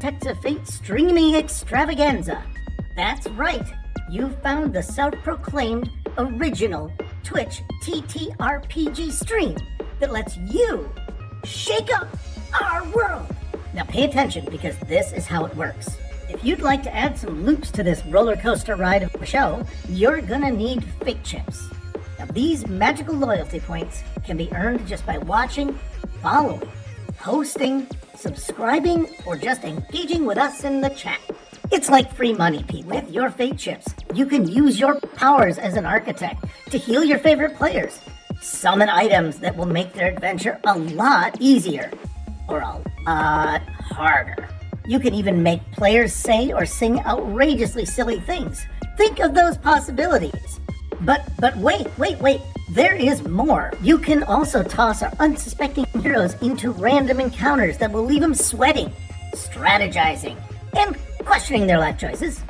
Architects of Fate streaming extravaganza. That's right, you found the self-proclaimed original Twitch TTRPG stream that lets you shake up our world. Now pay attention, because this is how it works. If you'd like to add some loops to this roller coaster ride of a show, you're gonna need fate chips. Now these magical loyalty points can be earned just by watching, following, hosting, subscribing, or just engaging with us in the chat. It's like free money, Pete. With your fate chips, you can use your powers as an architect to heal your favorite players, summon items that will make their adventure a lot easier, or a lot harder. You can even make players say or sing outrageously silly things. Think of those possibilities. But wait, there is more. You can also toss our unsuspecting heroes into random encounters that will leave them sweating, strategizing, and questioning their life choices.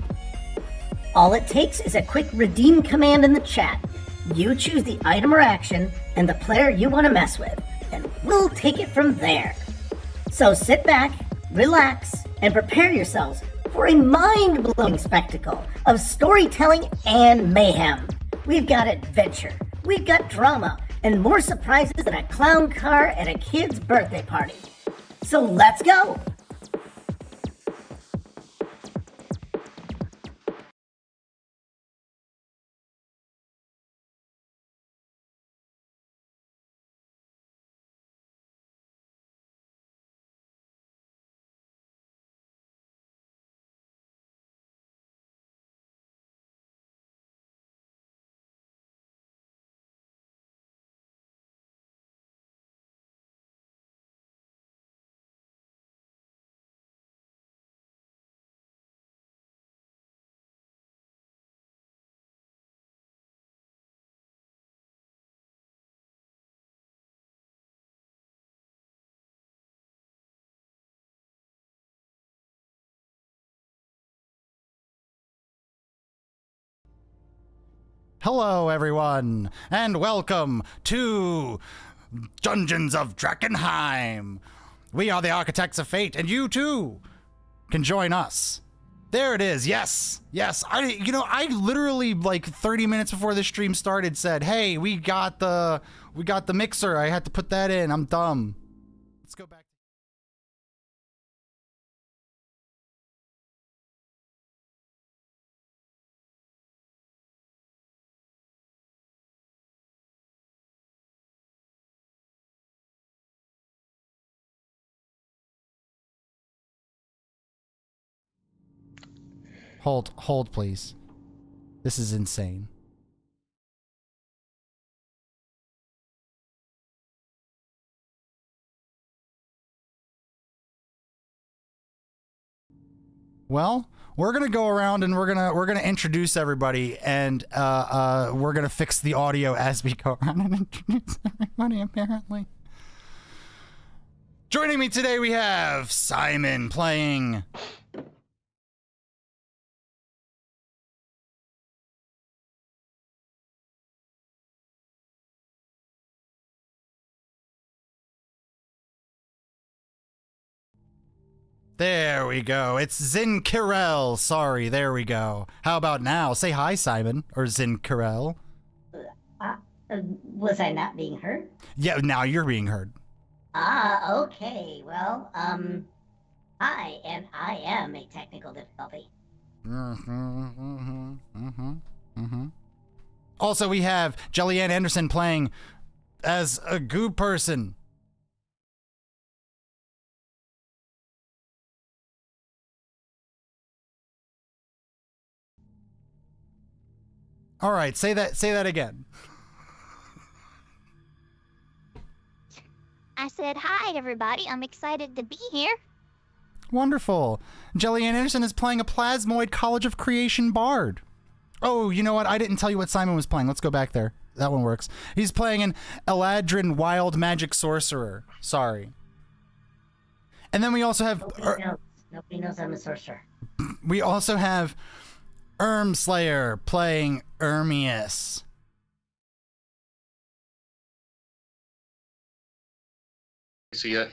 All it takes is a quick redeem command in the chat. You choose the item or action and the player you want to mess with, and we'll take it from there. So sit back, relax, and prepare yourselves for a mind-blowing spectacle of storytelling and mayhem. We've got adventure, we've got drama, and more surprises than a clown car at a kid's birthday party. So let's go! Hello, everyone, and welcome to Dungeons of Drakkenheim. We are the Architects of Fate, and you too can join us. There it is. Yes. I literally, like 30 minutes before the stream started, said, "Hey, we got the mixer. I had to put that in. I'm dumb. Let's go back." Hold, please. This is insane. Well, we're gonna go around and we're gonna introduce everybody, and we're gonna fix the audio as we go around and introduce everybody. Apparently, joining me today we have Simon playing. There we go. It's Zin Kirel. Sorry, there we go. How about now? Say hi, Simon, or Zin Kirel. Was I not being heard? Yeah, now you're being heard. Okay. Well, hi, and I am a technical difficulty. Also, we have Jellyanne Anderson playing as a goo person. All right, say that again. I said, hi, everybody. I'm excited to be here. Wonderful. Jellyanne Anderson is playing a plasmoid College of Creation bard. Oh, you know what? I didn't tell you what Simon was playing. Let's go back there. That one works. He's playing an Eladrin wild magic sorcerer. Sorry. And then we also have... Nobody knows I'm a sorcerer. We also have Slayer playing Ermius. See it?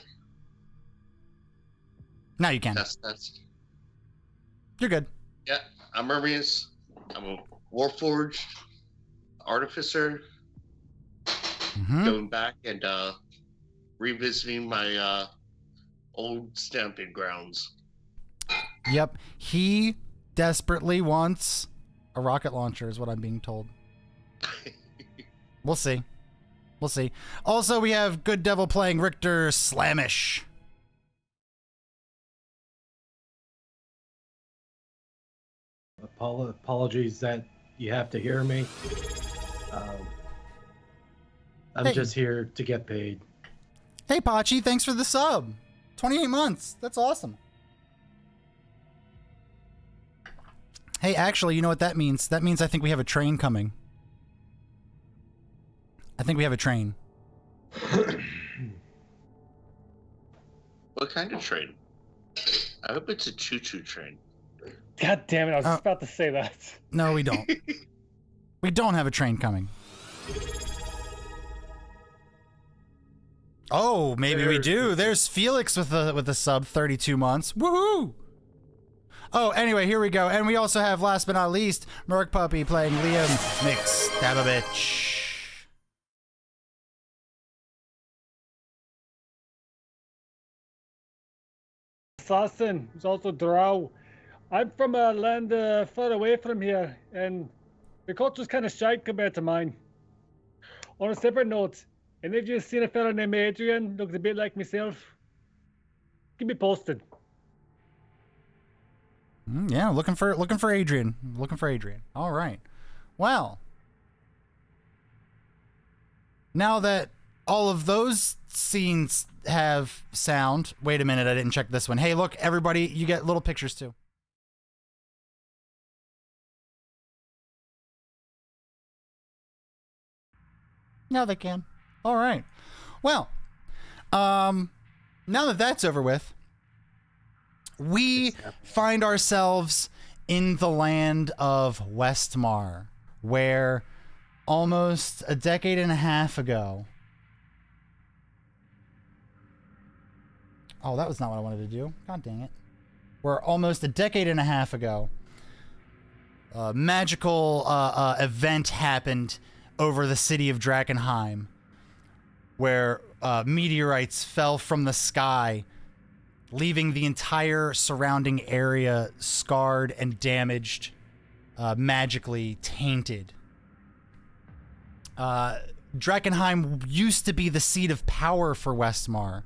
Now you can. That's. You're good. Yeah, I'm Mermius. I'm a warforged artificer. Going back and revisiting my old stamping grounds. Yep. He desperately wants a rocket launcher, is what I'm being told. We'll see. We'll see. Also, we have Good Devil playing Richter Slamish. Apologies that you have to hear me. I'm just here to get paid. Hey, Pachi, thanks for the sub. 28 months. That's awesome. Hey, actually, you know what that means? That means I think we have a train coming. I think we have a train. What kind of train? I hope it's a choo-choo train. God damn it, I was just about to say that. No, we don't. We don't have a train coming. Oh, maybe we do. There's Felix with a sub, 32 months. Woohoo! Oh, anyway, here we go. And we also have, last but not least, Merc Puppy playing Liam McStababitch. Assassin is also Drow. I'm from a land far away from here, and the culture's kind of shy compared to mine. On a separate note, any of you seen a fella named Adrian? Looks a bit like myself. Keep me posted. Yeah, looking for Adrian. Looking for Adrian. All right. Well, now that all of those scenes have sound. Wait a minute, I didn't check this one. Hey, look, everybody, you get little pictures too. Now they can. All right. Well, now that that's over with, we find ourselves in the land of Westmar, where almost a decade and a half ago... Oh, that was not what I wanted to do. God dang it. Where almost a decade and a half ago, a magical event happened over the city of Drakkenheim, where meteorites fell from the sky, leaving the entire surrounding area scarred and damaged, magically tainted. Drakkenheim used to be the seat of power for Westmar.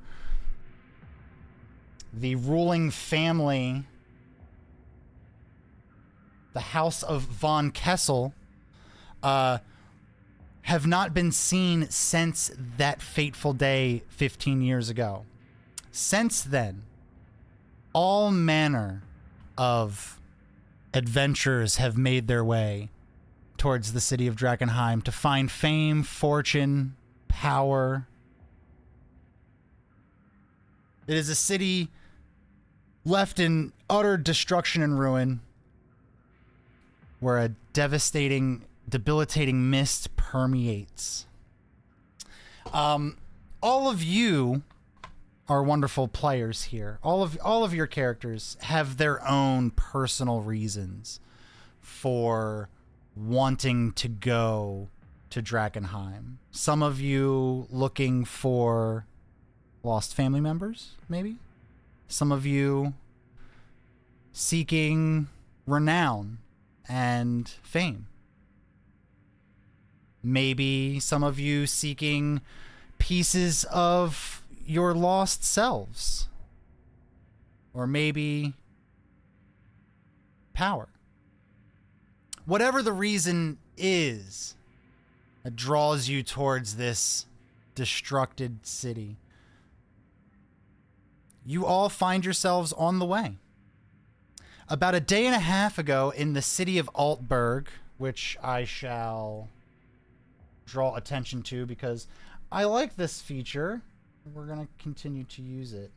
The ruling family, the House of von Kessel, have not been seen since that fateful day 15 years ago. Since then, all manner of adventurers have made their way towards the city of Drakkenheim to find fame, fortune, power. It is a city left in utter destruction and ruin, where a debilitating mist permeates. All of you are wonderful players here. All of your characters have their own personal reasons for wanting to go to Drakkenheim. Some of you looking for lost family members, maybe? Some of you seeking renown and fame. Maybe some of you seeking pieces of your lost selves. Or maybe power. Whatever the reason is that draws you towards this destructed city, you all find yourselves on the way. About a day and a half ago in the city of Altberg, which I shall draw attention to because I like this feature. We're going to continue to use it.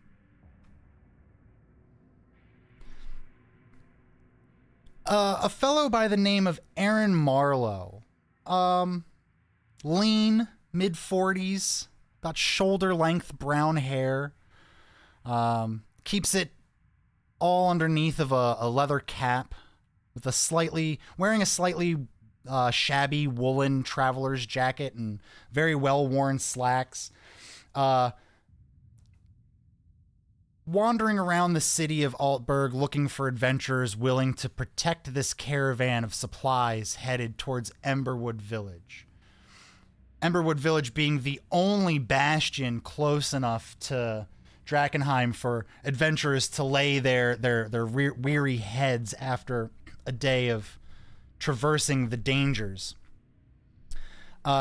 A fellow by the name of Aaron Marlowe. Lean, mid-40s, got shoulder-length brown hair. Keeps it all underneath of a leather cap, with wearing a slightly shabby woolen traveler's jacket and very well worn slacks. Wandering around the city of Altberg looking for adventurers willing to protect this caravan of supplies headed towards Emberwood Village. Emberwood Village being the only bastion close enough to Drakkenheim for adventurers to lay their weary heads after a day of traversing the dangers.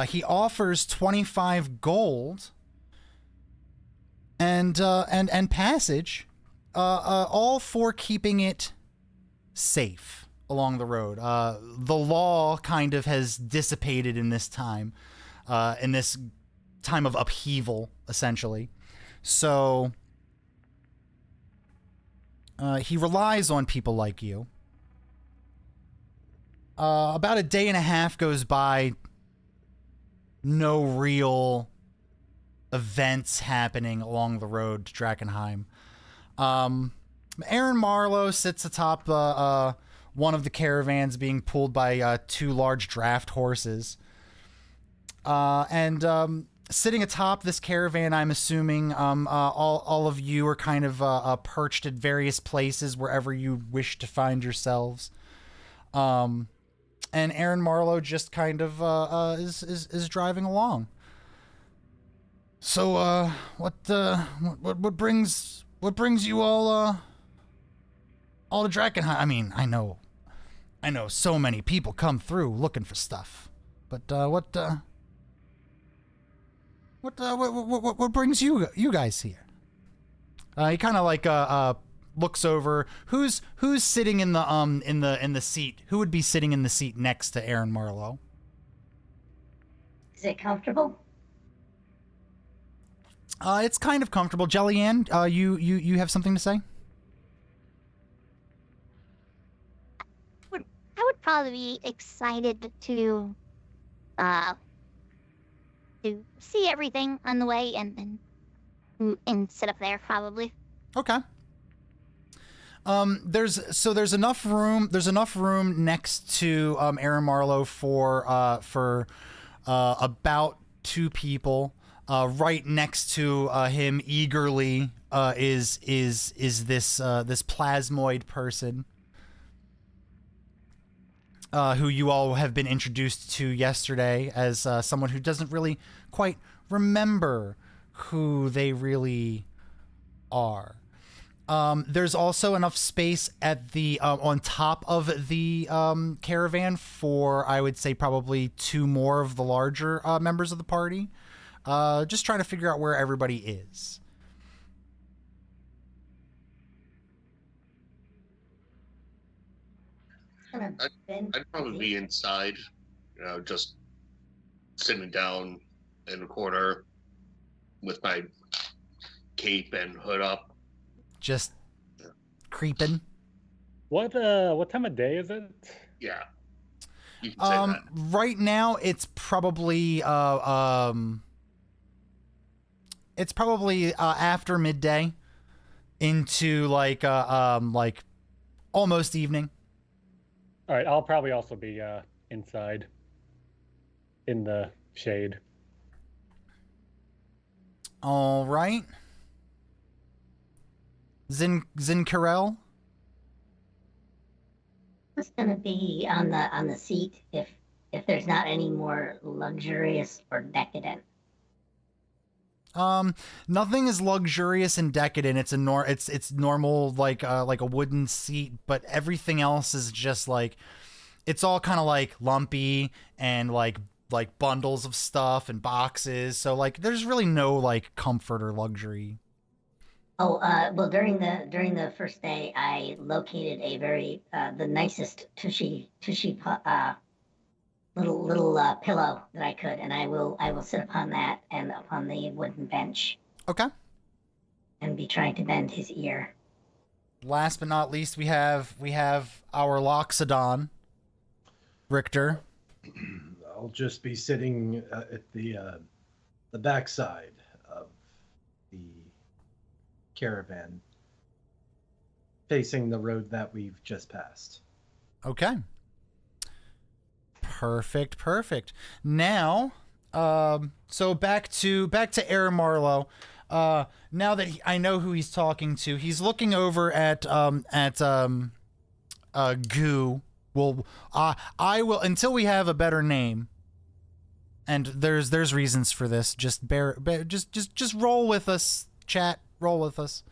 He offers 25 gold and passage, all for keeping it safe along the road. The law kind of has dissipated in this time of upheaval, essentially. So he relies on people like you. About a day and a half goes by, no real events happening along the road to Drakkenheim. Aaron Marlowe sits atop one of the caravans being pulled by two large draft horses. And sitting atop this caravan, I'm assuming all of you are kind of perched at various places wherever you wish to find yourselves. And Aaron Marlowe just kind of is driving along. So, what brings you all to Drakkenheim? I mean, I know so many people come through looking for stuff, but what brings you guys here? He kind of like looks over. Who's sitting in the seat? Who would be sitting in the seat next to Aaron Marlowe? Is it comfortable? It's kind of comfortable. Jellyanne, you have something to say? I would probably be excited to see everything on the way and sit up there probably. Okay. There's enough room. There's enough room next to Aaron Marlowe for about two people. Right next to him, eagerly is this plasmoid person who you all have been introduced to yesterday as someone who doesn't really quite remember who they really are. There's also enough space at the on top of the caravan for, I would say, probably two more of the larger members of the party. Just trying to figure out where everybody is. I'd probably be inside, just sitting down in a corner with my cape and hood up. Just creeping. What time of day is it? Yeah. You can say that. Right now it's probably after midday into like almost evening. All right, I'll probably also be inside in the shade. All right. Zinkarel? Who's gonna be on the seat if there's not any more luxurious or decadent? Nothing is luxurious and decadent. It's it's normal like a wooden seat, but everything else is just like, it's all kind of like lumpy and like bundles of stuff and boxes. So like there's really no like comfort or luxury. Oh, well, during the first day, I located a very the nicest tushy little pillow that I could, and I will sit upon that and upon the wooden bench. Okay. And be trying to bend his ear. Last but not least, we have our Loxodon, Richter. I'll just be sitting at the backside of the caravan. facing the road that we've just passed. Okay. Perfect. Now, so back to Aaron Marlowe. Now that I know who he's talking to, he's looking over at Goo. Well, I will, until we have a better name. And there's reasons for this. Just just roll with us, chat. Roll with us.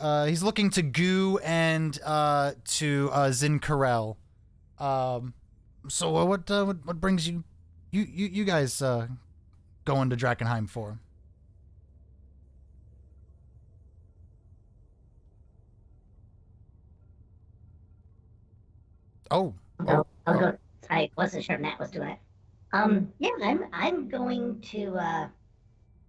He's looking to Goo and to Zin Carell. So what brings you guys going to Drakkenheim for? Oh. I'll go. I wasn't sure Matt was doing it. Yeah, I'm going to.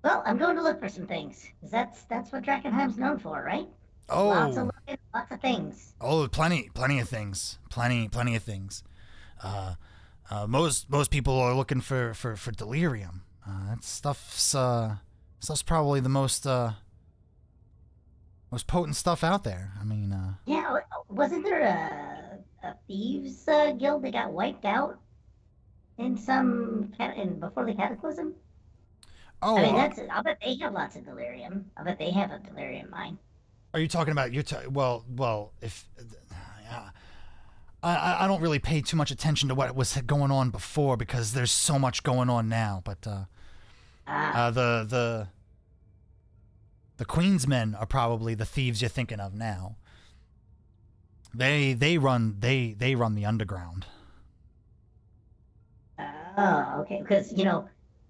I'm going to look for some things. 'Cause that's what Drakkenheim's known for, right? Oh. Lots of looking, lots of things. Oh, plenty of things. Plenty of things. Most people are looking for delirium. That stuff's probably the most potent stuff out there. I mean, Yeah, wasn't there a thieves guild that got wiped out in before the cataclysm? oh, I mean, I'll bet they have lots of delirium. I bet they have a delirium mine. are you talking about well, if I don't really pay too much attention to what was going on before because there's so much going on now, but the Queen's men are probably the thieves you're thinking of now. They run the underground. Oh, okay. Because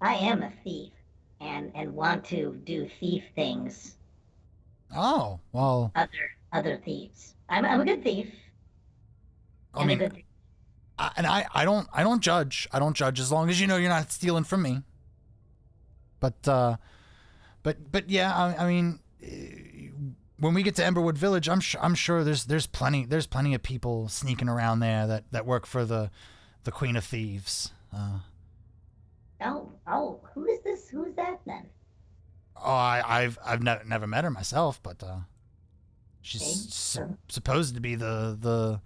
I am a thief and want to do thief things. Oh, well. Other thieves. I'm a good thief. I mean, a good thief. I don't judge. I don't judge as long as you know you're not stealing from me. But yeah, I mean, when we get to Emberwood Village, I'm sure there's plenty of people sneaking around there that work for the Queen of Thieves. Who is this? Who is that then? Oh, I've never met her myself, but she's supposed to be the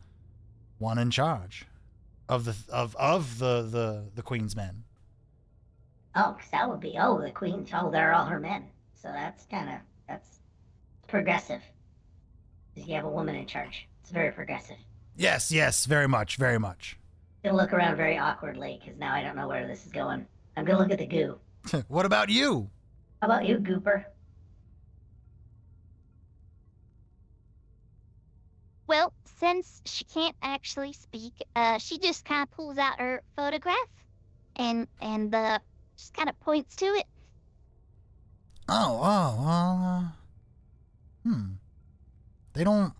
one in charge of the Queen's men. Oh, 'cause that would be the Queen. Oh, they're all her men. So that's progressive. 'Cause you have a woman in charge. It's very progressive. Yes, very much. Gonna look around very awkwardly because now I don't know where this is going. I'm gonna look at the goo. What about you? How about you, Gooper? Well, since she can't actually speak, she just kind of pulls out her photograph and just kind of points to it. They don't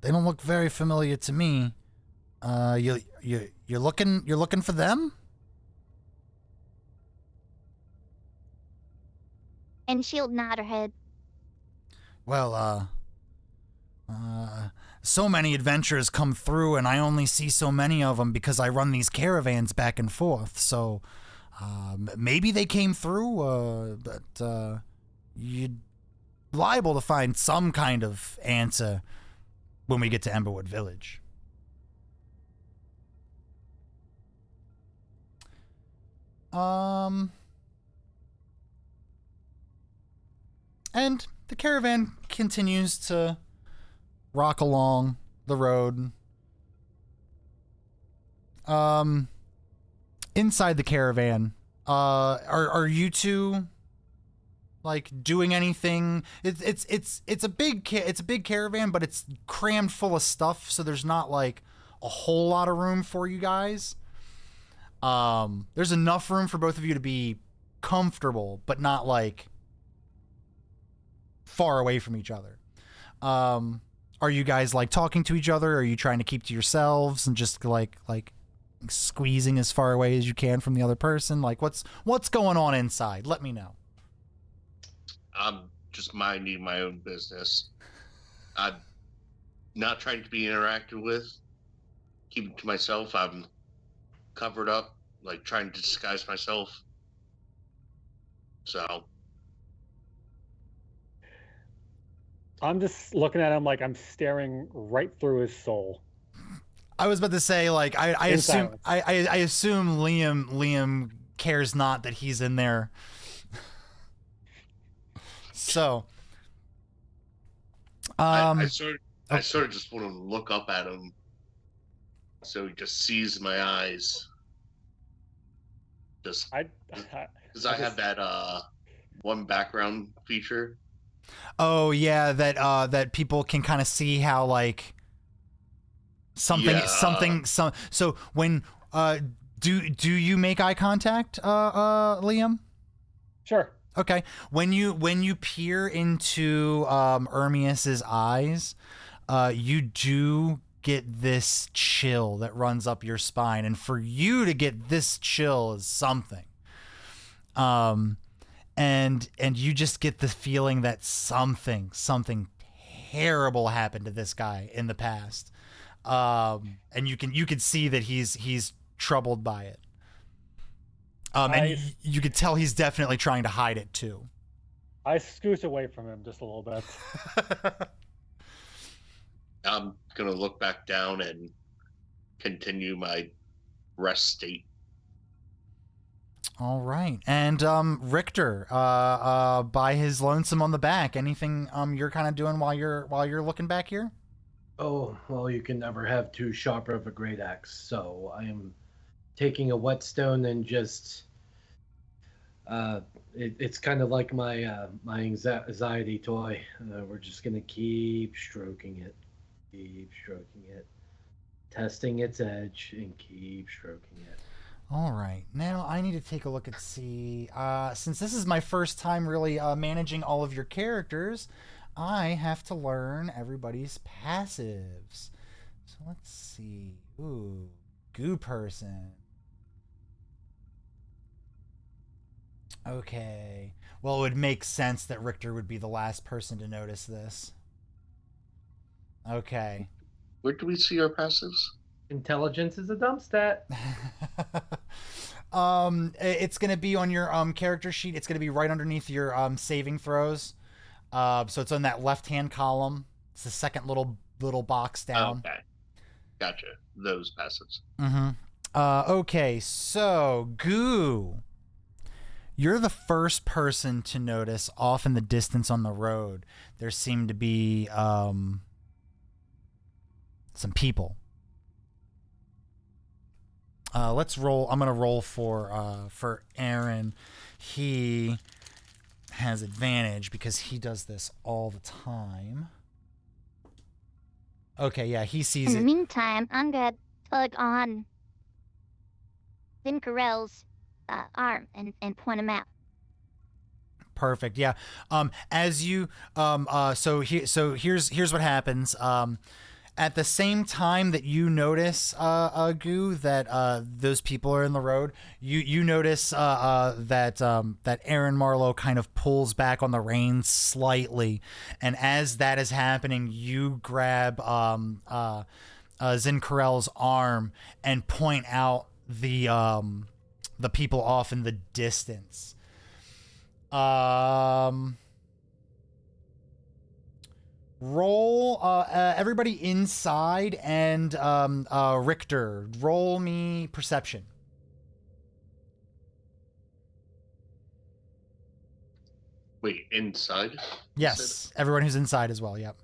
look very familiar to me. You're looking for them? And she'll nod her head. Well, so many adventurers come through, and I only see so many of them because I run these caravans back and forth. So, maybe they came through, but you're liable to find some kind of answer when we get to Emberwood Village. And the caravan continues to rock along the road. Inside the caravan, are you two like doing anything? It's a big caravan, but it's crammed full of stuff, so there's not like a whole lot of room for you guys. There's enough room for both of you to be comfortable, but not like far away from each other. Are you guys like talking to each other? Or are you trying to keep to yourselves and just like squeezing as far away as you can from the other person? Like what's going on inside? Let me know. I'm just minding my own business. I'm not trying to be interacted with. Keeping to myself. I'm covered up, like trying to disguise myself. So I'm just looking at him like I'm staring right through his soul. I was about to say, like, I In assume silence. I assume Liam cares not that he's in there. So, I sort of just want to look up at him, so he just sees my eyes. Just because I have that one background feature. oh yeah, that people can kind of see how like something. So when do you make eye contact, Liam? Sure. Okay. When you peer into Ermias's eyes, you do get this chill that runs up your spine, and for you to get this chill is something. And you just get the feeling that something terrible happened to this guy in the past. And you can see that he's troubled by it. And you could tell he's definitely trying to hide it too. I scooch away from him just a little bit. I'm gonna look back down and continue my rest state. All right. And Richter, by his lonesome on the back, anything you're kind of doing while you're looking back here? Oh, well, you can never have too sharp of a great axe, so I am taking a whetstone and just it's kind of like my anxiety toy. We're just gonna keep stroking it, testing its edge, and keep stroking it. All right. Now I need to take a look and see. Since this is my first time really managing all of your characters, I have to learn everybody's passives. So let's see. Ooh, goo person. Okay. Well, it would make sense that Richter would be the last person to notice this. Okay. Where do we see our passives? Intelligence is a dump stat. It's gonna be on your character sheet. It's gonna be right underneath your saving throws. So it's on that left-hand column. It's the second little box down. Okay, gotcha. Those passives. Mm-hmm. Okay, so Goo, you're the first person to notice off in the distance on the road. There seem to be some people. Let's roll. I'm gonna roll for Aaron. He has advantage because he does this all the time. Okay, yeah, he sees In it. the meantime, I'm gonna tug on Vincarel's arm and point him out. Perfect. Yeah. As you so here's what happens. At the same time that you notice, Goo, that those people are in the road, you notice that Aaron Marlowe kind of pulls back on the reins slightly, and as that is happening, you grab Zincarel's arm and point out the people off in the distance. Roll everybody inside, and Richter, roll me perception. Wait, inside? Yes, everyone who's inside as well. Yep.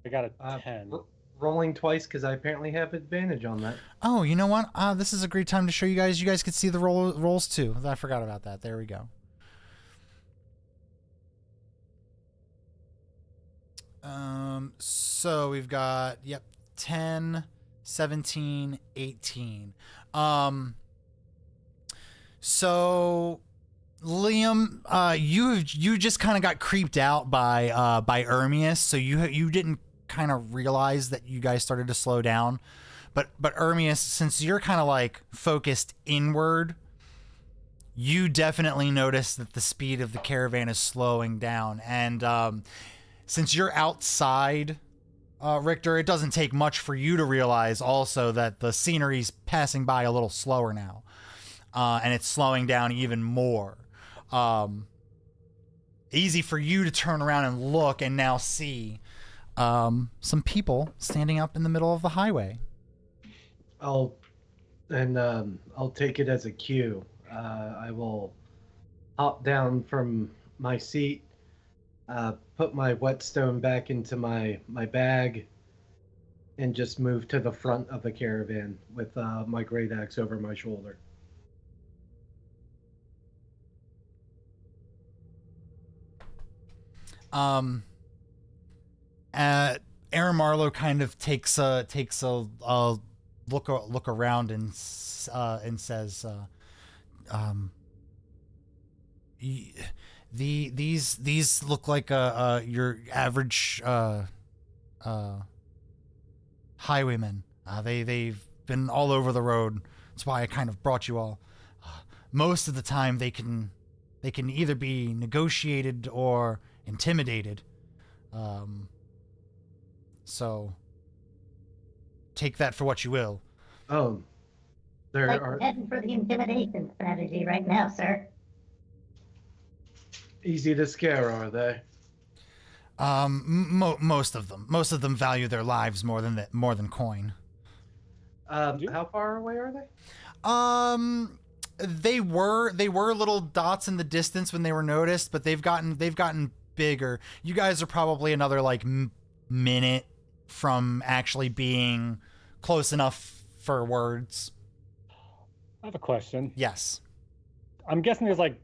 I got a 10. Rolling twice because I apparently have advantage on that. Oh, you know what? This is a great time to show you guys. You guys could see the rolls too. I forgot about that. There we go. So we've got 10, 17, 18. So Liam, you just kind of got creeped out by Ermias, so you didn't kind of realize that you guys started to slow down. But Ermias, since you're kind of like focused inward, you definitely notice that the speed of the caravan is slowing down. And since you're outside, Richter, it doesn't take much for you to realize also that the scenery's passing by a little slower now. And it's slowing down even more. easy for you to turn around and look and now see some people standing up in the middle of the highway. I'll take it as a cue. I will hop down from my seat, put my whetstone back into my bag, and just move to the front of the caravan with my great axe over my shoulder. Aaron Marlowe kind of takes a look around and says, these look like your average highwaymen. They've been all over the road. That's why I kind of brought you all. Most of the time, they can either be negotiated or intimidated. So take that for what you will. Oh, there Like are heading for the intimidation strategy right now, sir. easy to scare, are they? Most of them value their lives more than coin. How far away are they? They were little dots in the distance when they were noticed, but they've gotten bigger. You guys are probably another like minute from actually being close enough for words. I have a question. Yes. I'm guessing there's like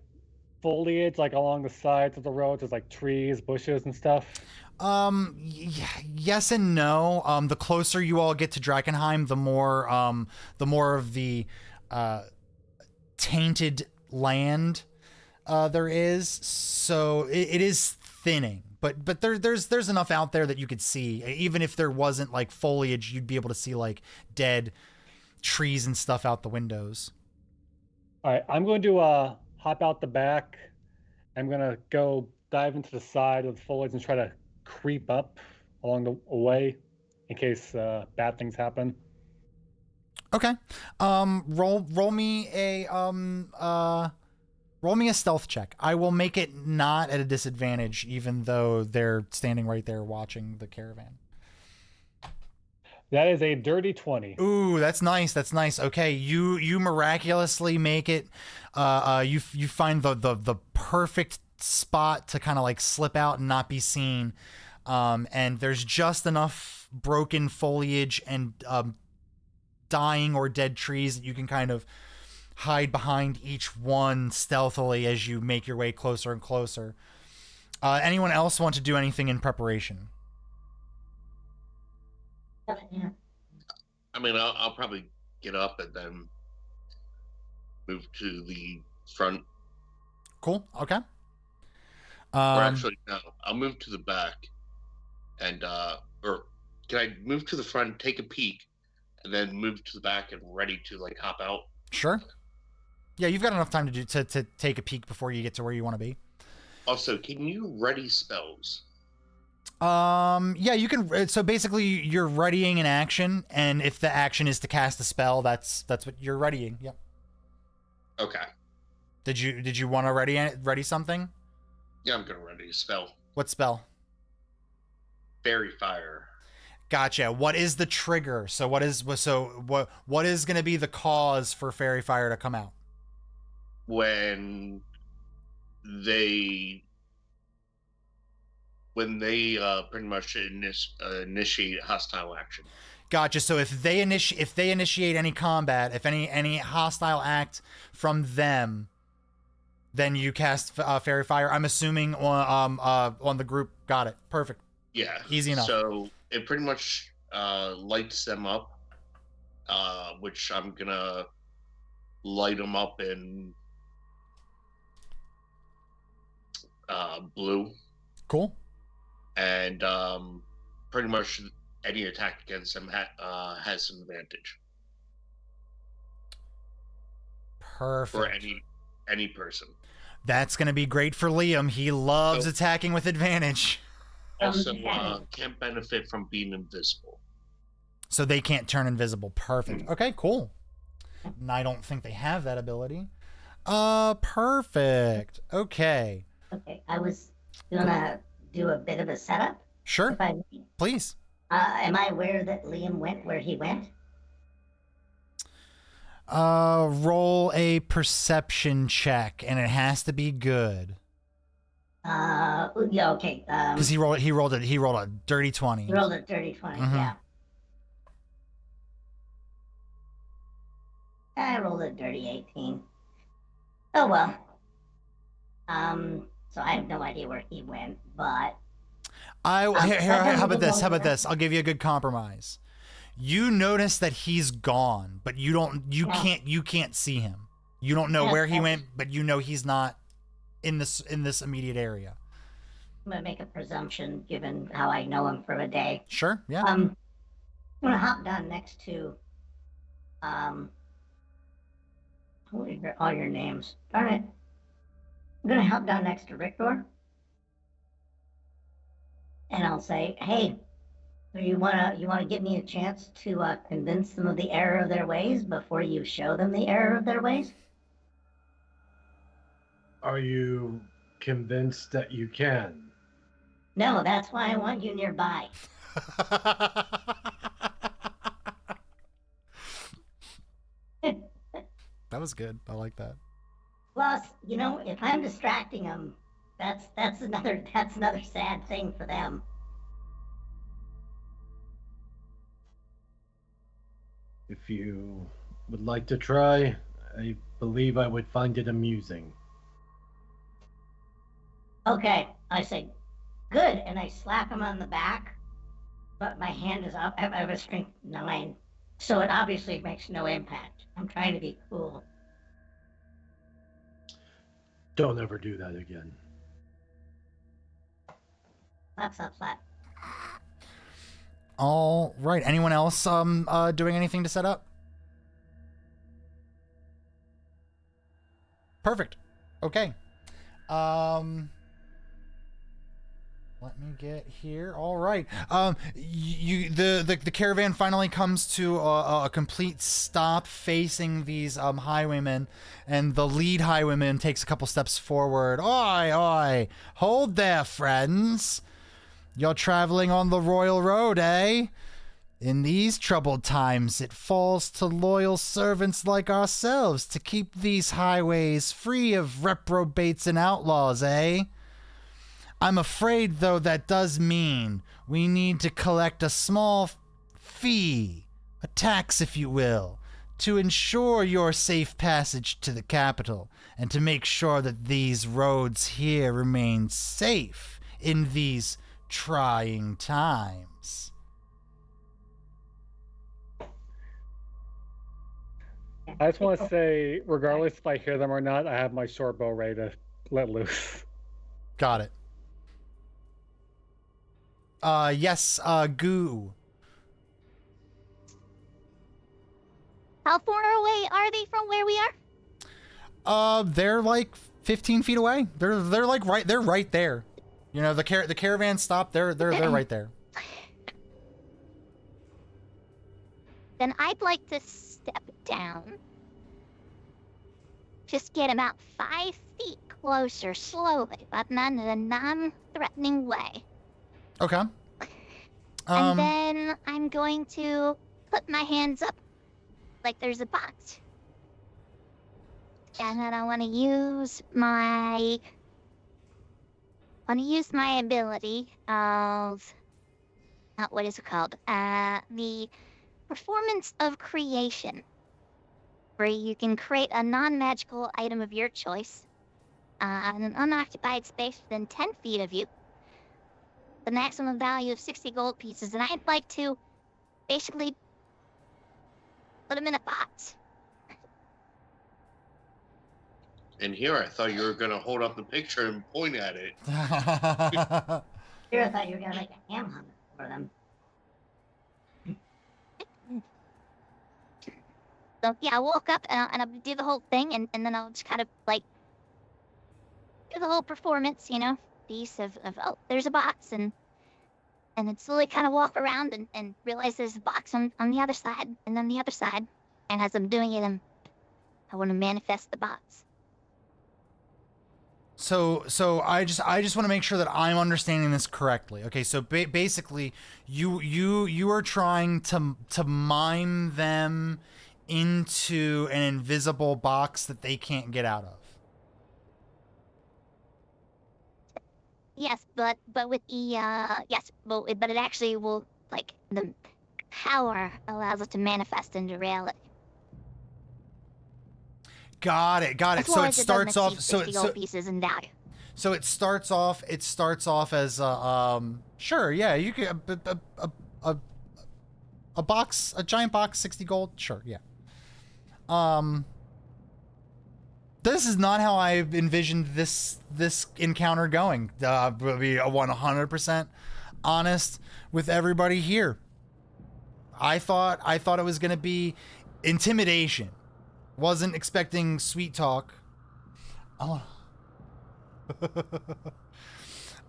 foliage like along the sides of the roads. There's like trees, bushes, and stuff. Yes and no. The closer you all get to Drakkenheim, the more of the tainted land there is. So it is thinning. But there's enough out there that you could see. Even if there wasn't like foliage, you'd be able to see like dead trees and stuff out the windows. All right, I'm going to hop out the back. I'm going to go dive into the side of the foliage and try to creep up along the way in case bad things happen. Okay. Roll me a stealth check. I will make it not at a disadvantage, even though they're standing right there watching the caravan. That is a dirty 20. Ooh, that's nice. That's nice. Okay, you miraculously make it. You find the perfect spot to kind of like slip out and not be seen. And there's just enough broken foliage and dying or dead trees that you can kind of hide behind each one stealthily as you make your way closer and closer. Anyone else want to do anything in preparation? Yeah. I mean, I'll probably get up and then move to the front. Cool. Okay. Or actually, no, I'll move to the back. And, or can I move to the front, take a peek, and then move to the back and ready to, like, hop out? Sure. Yeah, you've got enough time to take a peek before you get to where you want to be. Also, can you ready spells? Yeah, you can. So basically, you're readying an action, and if the action is to cast a spell, that's what you're readying. Yep. Okay. Did you want to ready something? Yeah, I'm gonna ready a spell. What spell? Fairy fire. Gotcha. What is the trigger? So what is going to be the cause for fairy fire to come out? When they pretty much initiate hostile action. Gotcha. So if they initiate any combat, if any hostile act from them, then you cast fairy fire. I'm assuming on the group. Got it. Perfect. Yeah. Easy enough. So it pretty much lights them up, which I'm gonna light them up in blue. Cool. And pretty much any attack against them has some advantage. Perfect. For any person. That's going to be great for Liam. He loves attacking with advantage. Also, can't benefit from being invisible. So they can't turn invisible. Perfect. Okay, cool. And I don't think they have that ability. Perfect. Okay. Okay, I was You wanna do a bit of a setup? Sure, If I may? please. Am I aware that Liam went where he went? Roll a perception check, and it has to be good. Yeah, okay. Because he rolled a dirty 20. You rolled a dirty 20, Mhm. yeah. I rolled a dirty 18. Oh well. So I have no idea where he went, but How about this? How about yeah. this? I'll give you a good compromise. You notice that he's gone, but you can't see him. You don't know where he went, but you know he's not in this immediate area. I'm gonna make a presumption given how I know him from a day. Sure, yeah. I'm gonna hop down next to what are all your names? Darn it. I'm gonna hop down next to Rickdor. And I'll say, hey, you wanna give me a chance to convince them of the error of their ways before you show them the error of their ways? Are you convinced that you can? No, that's why I want you nearby. That was good. I like that. Plus, if I'm distracting them, that's another sad thing for them. If you would like to try, I believe I would find it amusing. Okay, I say, good, and I slap him on the back, but my hand is up. I have a strength 9, so it obviously makes no impact. I'm trying to be cool. Don't ever do that again. Slap, slap. All right. Anyone else doing anything to set up? Perfect. Okay. Let me get here. All right. The caravan finally comes to a complete stop facing these highwaymen, and the lead highwayman takes a couple steps forward. Oi, oi! Hold there, friends. You're traveling on the Royal Road, eh? In these troubled times, it falls to loyal servants like ourselves to keep these highways free of reprobates and outlaws, eh? I'm afraid, though, that does mean we need to collect a small fee, a tax, if you will, to ensure your safe passage to the capital and to make sure that these roads here remain safe in these trying times. I just want to say, regardless if I hear them or not, I have my short bow ready to let loose. Got it. Yes, Goo. How far away are they from where we are? They're like 15 feet away. They're like right there. You know, the caravan stopped. They're right there. Then I'd like to step down. Just get about 5 feet closer, slowly, but in a non-threatening way. Okay. And then I'm going to put my hands up like there's a box. And then I want to use my ability of what is it called? The performance of creation, where you can create a non-magical item of your choice on an unoccupied space within 10 feet of you. The maximum value of 60 gold pieces, and I'd like to basically put them in a box. And here I thought you were going to hold up the picture and point at it. Here I thought you were gonna make a ham hunt for them. So yeah, I woke up and I'll do the whole thing, and then I'll just kind of like do the whole performance, piece of oh, there's a box, and then slowly kind of walk around and realize there's a box on the other side, and then the other side, and as I'm doing it, I want to manifest the box. So I just want to make sure that I'm understanding this correctly. Okay, so basically, you are trying to mime them into an invisible box that they can't get out of. Yes, but with the yes, but it actually will, like, the power allows us to manifest into reality. Got it. As So well it as starts doesn't off. exceed 50 gold pieces in value. So it starts off. It starts off as sure, yeah, you could a box, a giant box, 60 gold. Sure, yeah. This is not how I envisioned this encounter going. I'll be 100% honest with everybody here. I thought it was gonna be intimidation. Wasn't expecting sweet talk. Oh.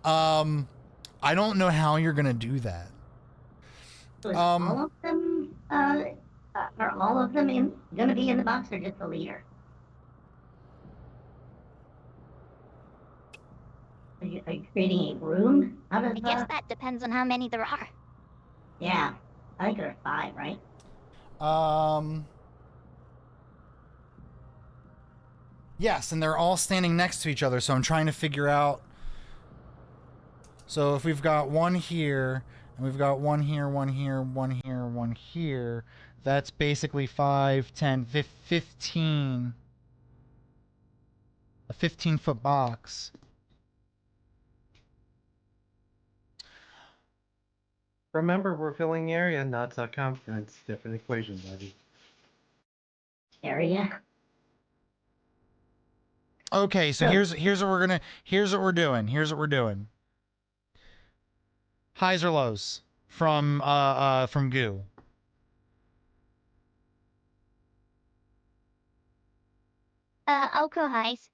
I don't know how you're gonna do that. So all of them, are all of them gonna be in the box, or just the leader? Are you creating a room out of? I guess that depends on how many there are. Yeah, I think there are 5, right? Yes, and they're all standing next to each other, so I'm trying to figure out. So if we've got one here, and we've got one here, one here, one here, one here, that's basically 5, 10, 15. A 15-foot box. Remember, we're filling the area, not circumference. Different equation, buddy. Area. Okay, so here's what we're doing. Highs or lows from goo. I'll go highs.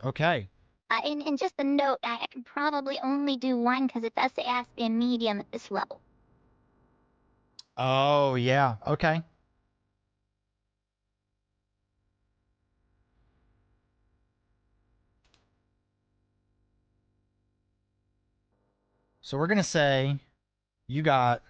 Okay. And just a note, I can probably only do one because it does say it has to be a medium at this level. Oh yeah. Okay. So we're gonna say you got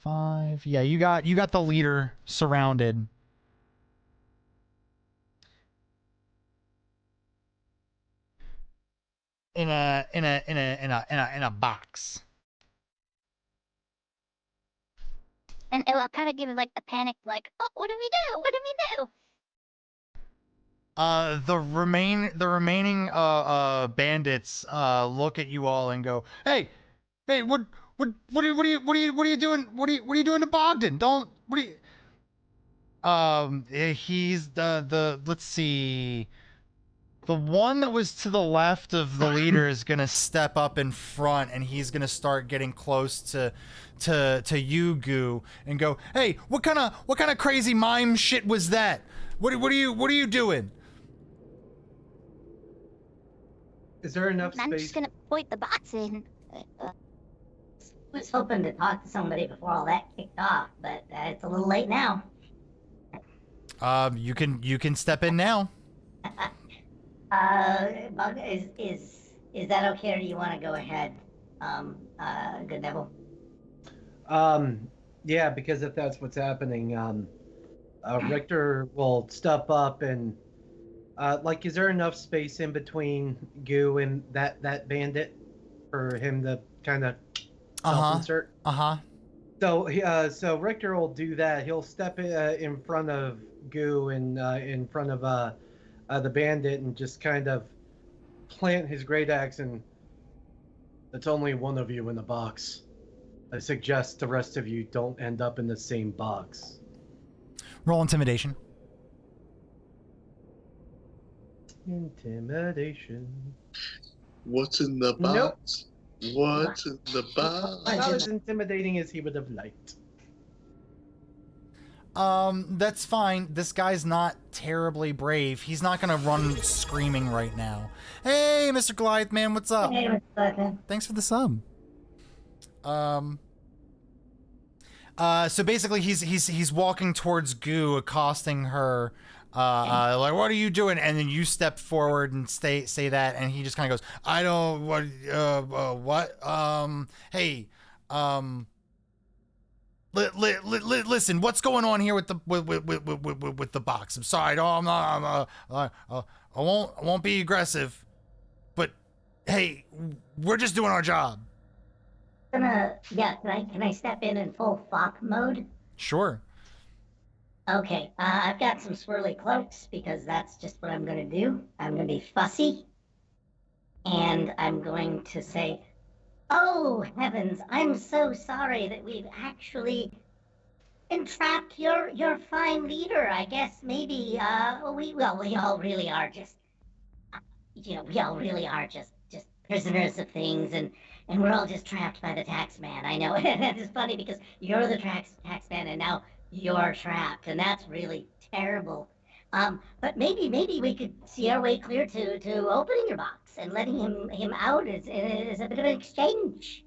5. Yeah, you got the leader surrounded. In a box. And it will kind of give it like the panic, like, oh, what do we do? What do we do? The remaining bandits look at you all and go, "Hey, what are you doing? What are you doing to Bogdan? Don't what are you?" He's the let's see. The one that was to the left of the leader is gonna step up in front, and he's gonna start getting close to you, Goo, and go, "Hey, what kind of crazy mime shit was that? What are you doing?" Is there enough I'm space? just gonna point the box in. Was hoping to talk to somebody before all that kicked off, but it's a little late now. You can step in now. Bug, is that okay, or do you want to go ahead, Good Devil? Yeah, because if that's what's happening, Richter will step up and, is there enough space in between Goo and that bandit for him to kind of self-insert? So Richter will do that. He'll step in front of Goo and in front of the bandit and just kind of plant his great axe, and it's only one of you in the box. I suggest the rest of you don't end up in the same box. Roll intimidation. Intimidation. What's in the box? What's in the box? Not as intimidating as he would have liked. That's fine. This guy's not terribly brave. He's not gonna run screaming right now. Hey, Mr. Goliath Man, what's up? Hey, Mr. Goliath Man. Thanks for the sub. So basically, he's walking towards Goo, accosting her, like, "What are you doing?" And then you step forward and say that, and he just kind of goes, "I don't what hey listen, what's going on here with the with the box? I'm sorry, no, I'm not. I won't be aggressive, but hey, we're just doing our job." Can I step in full fop mode? Sure. Okay, I've got some swirly cloaks because that's just what I'm gonna do. I'm gonna be fussy, and I'm going to say, "Oh heavens, I'm so sorry that we've actually entrapped your fine leader. I guess maybe we all really are just we all really are just prisoners of things, and we're all just trapped by the tax man. I know." It's funny because you're the tax man, and now you're trapped, and that's really terrible. But maybe we could see our way clear to opening your box and letting him out is a bit of an exchange.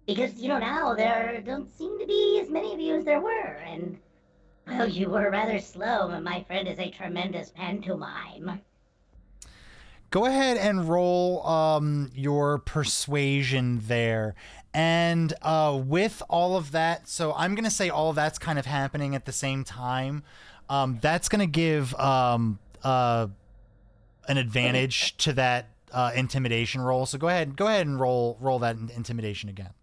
Because now there don't seem to be as many of you as there were, and well, you were rather slow, and my friend is a tremendous pantomime. Go ahead and roll your persuasion there. And with all of that, so I'm going to say all of that's kind of happening at the same time. That's going to give an advantage to that intimidation roll. So go ahead and roll that intimidation again.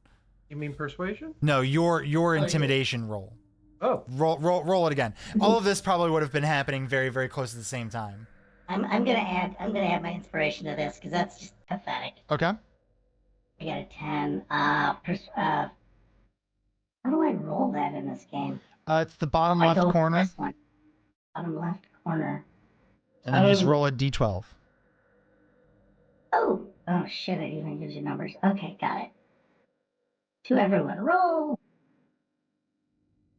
You mean persuasion? No, your intimidation roll. Oh. Roll it again. All of this probably would have been happening very, very close at the same time. I'm gonna add my inspiration to this because that's just pathetic. Okay. I got a 10. How do I roll that in this game? It's the bottom left corner. This one. Bottom left corner. And then you just roll a d12. Oh shit! It even gives you numbers. Okay, got it. To everyone, roll.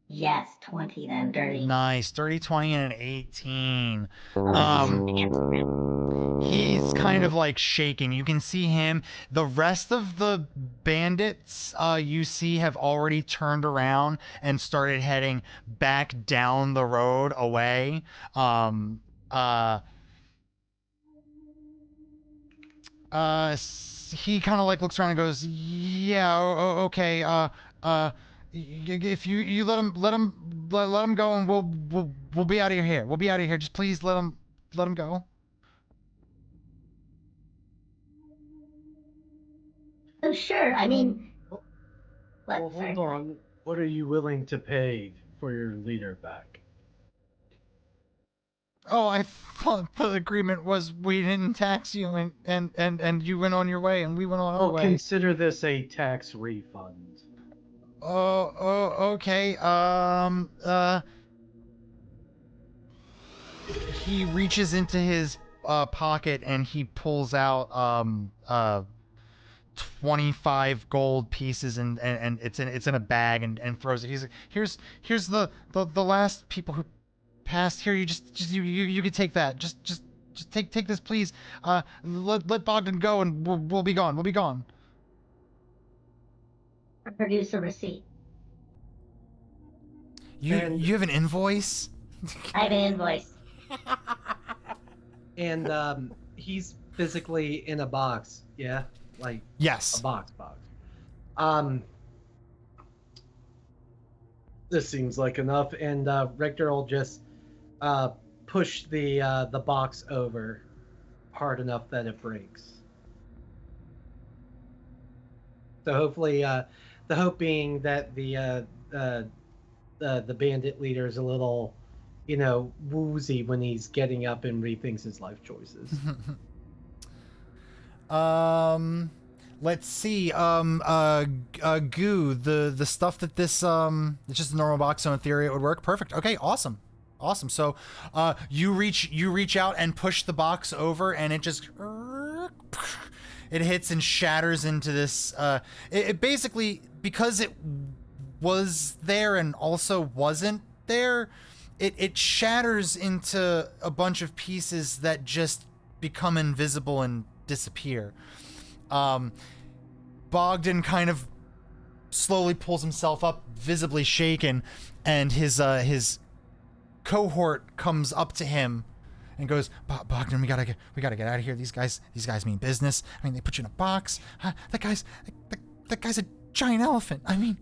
Yes, 20 then, dirty. Nice. 30, 20, and an 18. He's kind of like shaking. You can see him. The rest of the bandits you see have already turned around and started heading back down the road away. He kind of like looks around and goes, "Yeah, okay. If you let him go, and we'll be out of here. We'll be out of here. Just please let him go." Oh sure. I mean, Well, hold on. What are you willing to pay for your leader back? Oh, I thought the agreement was we didn't tax you, and you went on your way, and we went on our way. Consider this a tax refund. Okay. He reaches into his pocket and he pulls out 25 gold pieces, and it's in a bag, and throws it. He's like, here's the last people who passed here. You you can take that. Just take this, please. Let Bogdan go, and we'll be gone. We'll be gone. Produce a receipt. You have an invoice? I have an invoice. And he's physically in a box, yeah? Like Yes. a box. This seems like enough, and Richter will just push the box over hard enough that it breaks. So hopefully, the hope being that the bandit leader is a little, woozy when he's getting up and rethinks his life choices. Let's see. Goo, the stuff that this it's just a normal box, so in theory it would work. Perfect. Okay, awesome. So you reach out and push the box over, and it just it hits and shatters into this it basically, because it was there and also wasn't there, it shatters into a bunch of pieces that just become invisible and disappear. Bogdan kind of slowly pulls himself up, visibly shaken, and his cohort comes up to him and goes, Bogdan, we gotta get out of here. These guys mean business. I mean, they put you in a box. That guy's a giant elephant. I mean,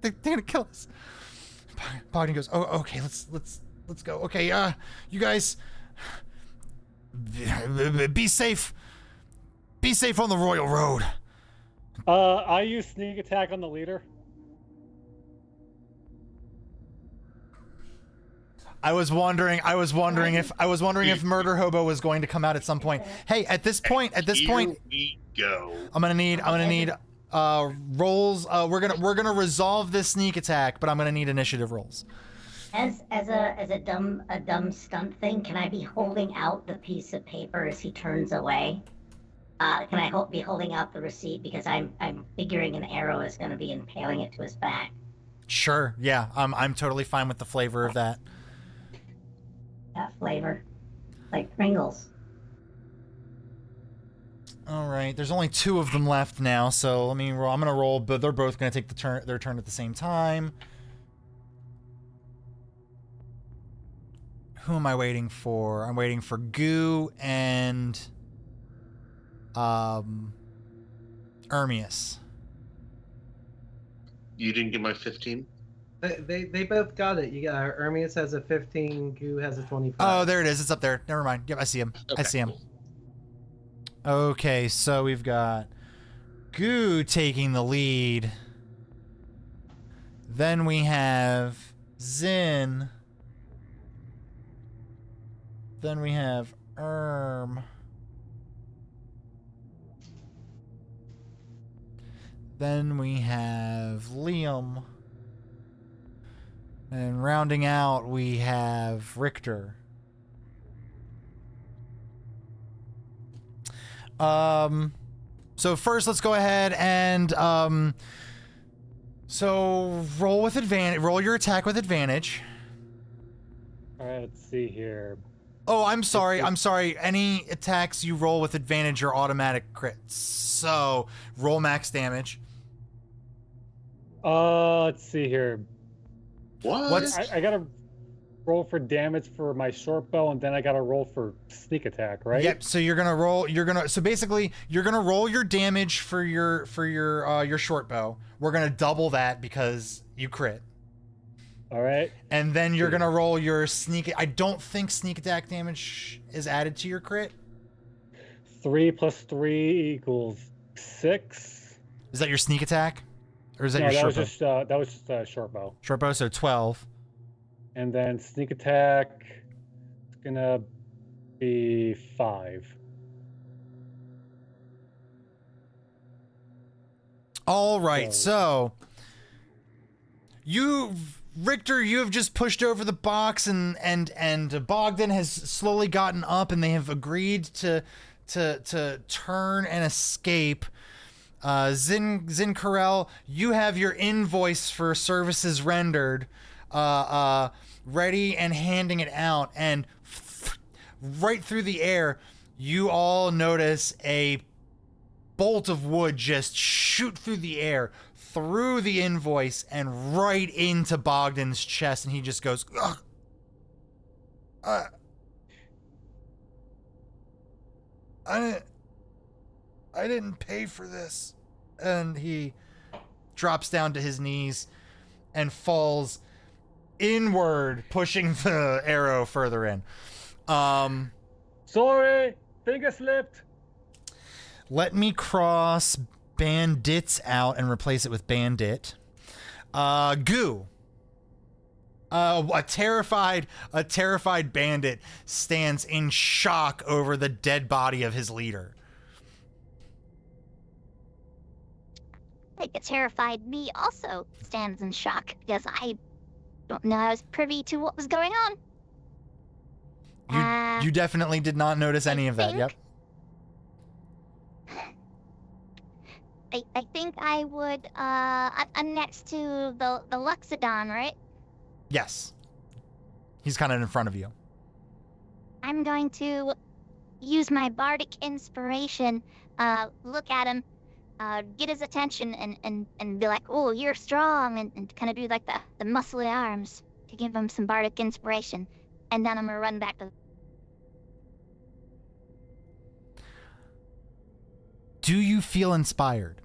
they're gonna kill us. Bogdan goes, oh, okay, let's go. Okay, you guys, be safe. Be safe on the Royal Road. I use sneak attack on the leader. I was wondering if Murder Hobo was going to come out at some point. Hey, at this point, Here we go. I'm gonna need rolls. We're gonna resolve this sneak attack, but I'm gonna need initiative rolls. As a dumb stunt thing, can I be holding out the piece of paper as he turns away? Can I be holding out the receipt, because I'm figuring an arrow is going to be impaling it to his back. Sure. Yeah. I'm totally fine with the flavor of that. That flavor, like Pringles. All right. There's only 2 of them left now, so let me roll. I'm gonna roll, but they're both gonna take their turn at the same time. Who am I waiting for? I'm waiting for Goo and Ermius. You didn't get my 15? They both got it. You got Ermius has a 15, Goo has a 25. Oh, there it is. It's up there. Never mind. Yep, I see him. Okay, I see him. cool. Okay, so we've got Goo taking the lead. Then we have Zin. Then we have Then we have Liam. And rounding out, we have Richter. So first, let's go ahead and so roll with advantage. Roll your attack with advantage. All right, let's see here. Oh, I'm sorry. Any attacks you roll with advantage are automatic crits. So roll max damage. Let's see here. What? I gotta roll for damage for my short bow, and then I gotta roll for sneak attack, right? Yep. So you're gonna roll. So basically, you're gonna roll your damage for your short bow. We're gonna double that because you crit. All right. And then you're gonna roll your sneak. I don't think sneak attack damage is added to your crit. 3 plus 3 equals 6. Is that your sneak attack, or is that No, your that short bow? was just short bow. Short bow, so 12. And then sneak attack is gonna be 5. All right, so Richter, you have just pushed over the box, and Bogdan has slowly gotten up, and they have agreed to turn and escape. Zin Carell, you have your invoice for services rendered ready and handing it out, and right through the air, you all notice a bolt of wood just shoot through the air, through the invoice, and right into Bogdan's chest, and he just goes, ugh. I didn't pay for this. And he drops down to his knees and falls inward, pushing the arrow further in. Sorry, finger slipped. Let me cross bandits out and replace it with bandit. Goo. A terrified bandit stands in shock over the dead body of his leader. I think a terrified me also stands in shock, because I don't know I was privy to what was going on. You definitely did not notice any of that. Yep. I think I would, I'm next to the Luxodon, right? Yes. He's kind of in front of you. I'm going to use my bardic inspiration, look at him, get his attention and be like, oh, you're strong, and kind of do like the muscly arms to give him some bardic inspiration. And then I'm gonna run back to. Do you feel inspired?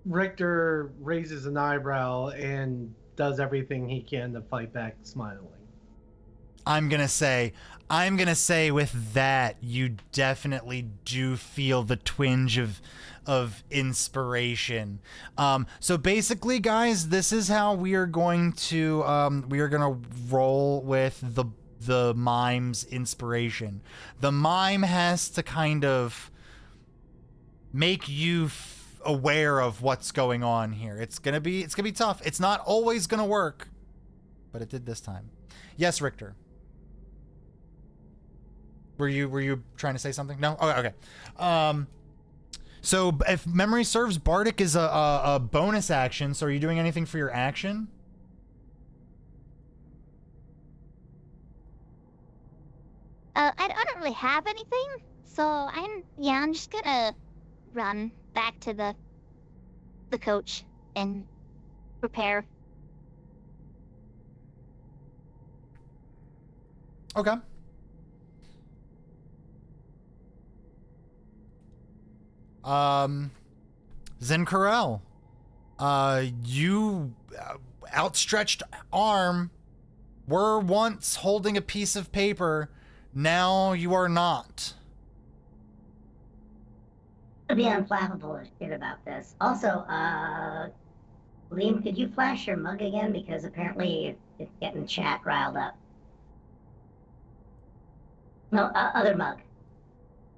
Richter raises an eyebrow and does everything he can to fight back, smiling. I'm gonna say with that, you definitely do feel the twinge of inspiration. So basically, guys, this is how we are going to roll with the mime's inspiration. The mime has to kind of make you aware of what's going on here. It's gonna be tough. It's not always gonna work, but it did this time. Yes, Richter. Were you trying to say something? No? Oh, okay. So if memory serves, Bardic is a bonus action. So are you doing anything for your action? I don't really have anything, so I'm just gonna run back to the coach and prepare. Okay. Zenkarel, you outstretched arm were once holding a piece of paper. Now you are not. To be unflappable as shit about this. Also, Liam, could you flash your mug again? Because apparently it's getting chat riled up. No, other mug.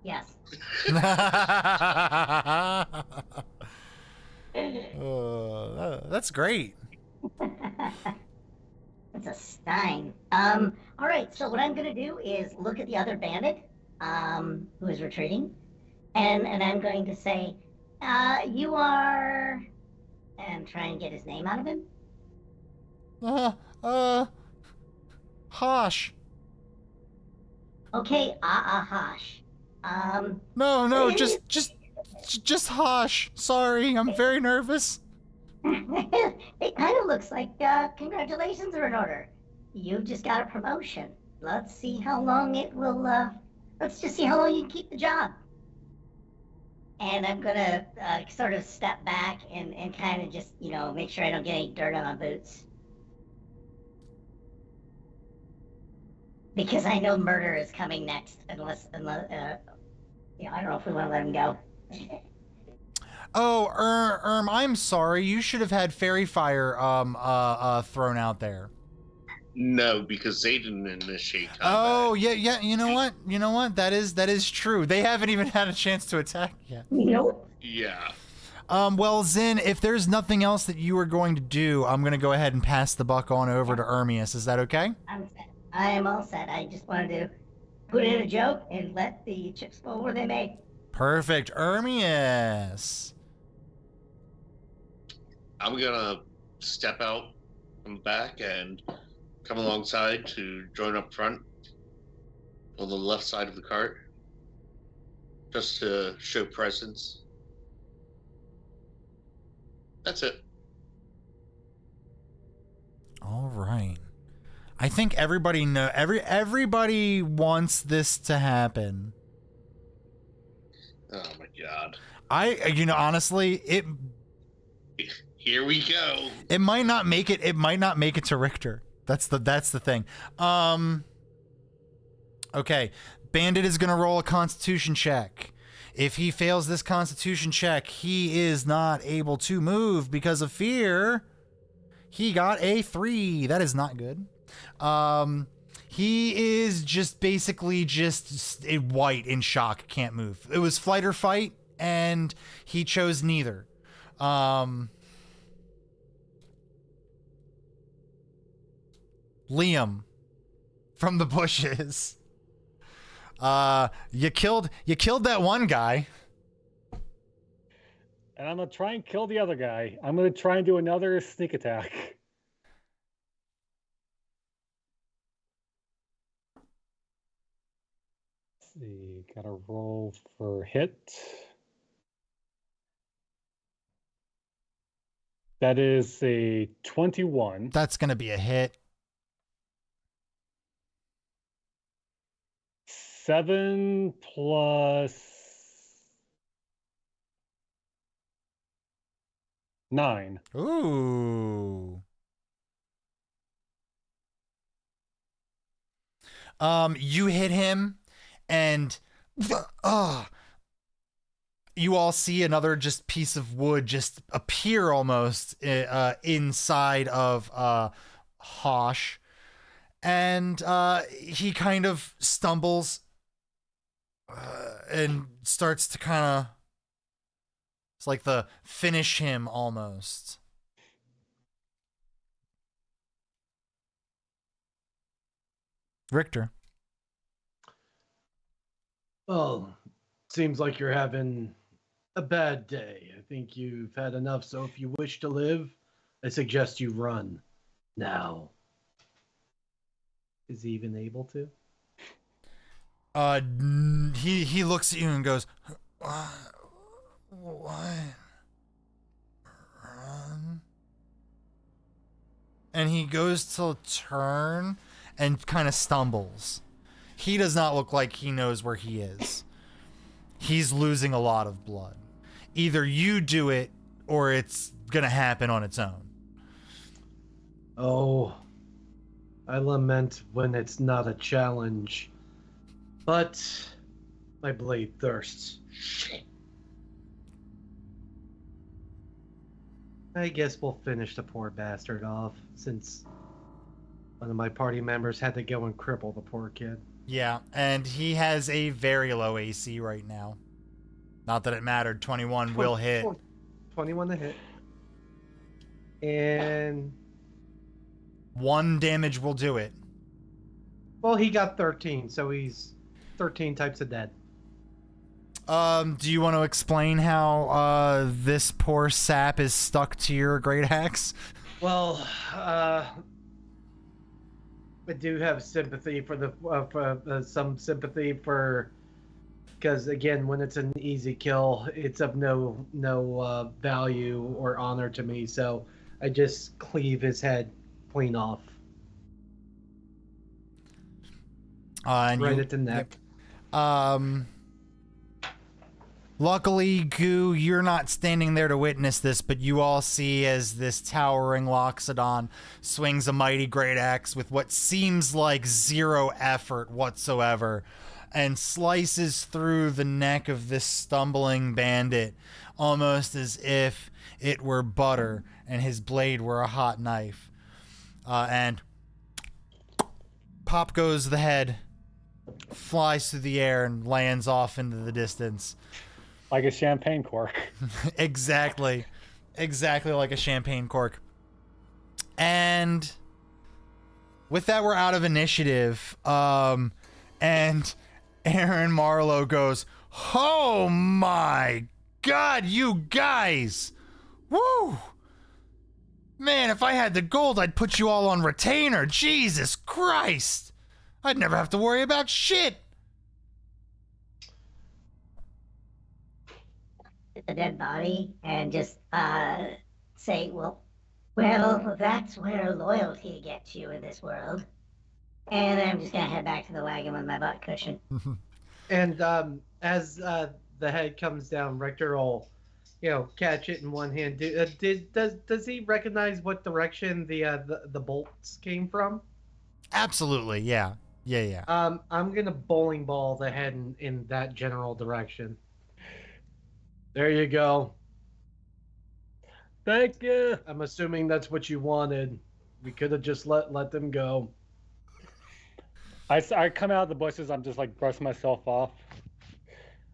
Yes. That's great. It's a Stein. All right, so what I'm gonna do is look at the other bandit, who is retreating, and I'm going to say, you are, and try and get his name out of him. Hosh. Okay, Hosh. No, just Hosh. Sorry, I'm very nervous. It kind of looks like congratulations are in order. You've just got a promotion. Let's see how long it will. Let's just see how long you can keep the job. And I'm gonna sort of step back and kind of just make sure I don't get any dirt on my boots, because I know murder is coming next. Unless I don't know if we want to let him go. Oh, I'm sorry. You should have had fairy fire thrown out there. No, because they didn't initiate combat. Oh, yeah. You know what? That is true. They haven't even had a chance to attack yet. Nope. Yeah. Well, Zin, if there's nothing else that you are going to do, I'm going to go ahead and pass the buck on over to Ermius. Is that okay? I'm set. I am all set. I just wanted to put in a joke and let the chips fall where they may. Perfect. Ermius. I'm gonna step out from the back and come alongside to join up front on the left side of the cart, just to show presence. That's it. All right. I think everybody everybody wants this to happen. Oh my god. Honestly, Here we go. It might not make it to Richter. That's the thing. Okay. Bandit is going to roll a constitution check. If he fails this constitution check, he is not able to move because of fear. He got a 3. That is not good. He is just basically just white in shock, can't move. It was flight or fight, and he chose neither. Liam from the bushes. You killed that one guy. And I'm gonna try and kill the other guy. I'm gonna try and do another sneak attack. see. Gotta roll for hit. That is a 21. That's gonna be a hit. 7 plus 9. Ooh. You hit him, and you all see another just piece of wood just appear almost inside of Hosh, and he kind of stumbles and starts to kind of, it's like the finish him almost. Richter. Well, seems like you're having a bad day. I think you've had enough, so if you wish to live, I suggest you run. Now. Is he even able to? He looks at you and goes, what? Run? And he goes to turn and kind of stumbles. He does not look like he knows where he is. He's losing a lot of blood. Either you do it or it's gonna happen on its own. Oh, I lament when it's not a challenge. But my blade thirsts. Shit. I guess we'll finish the poor bastard off, since one of my party members had to go and cripple the poor kid. Yeah, and he has a very low AC right now. Not that it mattered. 21 will hit. 21 to hit. And 1 damage will do it. well, he got 13, so he's 13 types of dead. Do you want to explain how this poor sap is stuck to your great axe? Well, I do have sympathy for the some sympathy for, because again, when it's an easy kill, it's of no value or honor to me. So I just cleave his head clean off, And right you, at the neck. Luckily, Goo, you're not standing there to witness this, but you all see as this towering Loxodon swings a mighty great axe with what seems like zero effort whatsoever and slices through the neck of this stumbling bandit almost as if it were butter and his blade were a hot knife. And pop goes the head, flies through the air and lands off into the distance. Like a champagne cork. Exactly like a champagne cork. And with that, we're out of initiative. And Aaron Marlowe goes, "Oh my God, you guys! Woo! Man, if I had the gold, I'd put you all on retainer. Jesus Christ! I'd never have to worry about shit." The dead body and just say, well, that's where loyalty gets you in this world. And then I'm just gonna head back to the wagon with my butt cushion. And as the head comes down, Richter will, catch it in one hand. Does he recognize what direction the bolts came from? Absolutely, yeah. I'm gonna bowling ball the head in that general direction. There you go. Thank you. I'm assuming that's what you wanted. We could have just let them go. I come out of the bushes. I'm just like brushing myself off.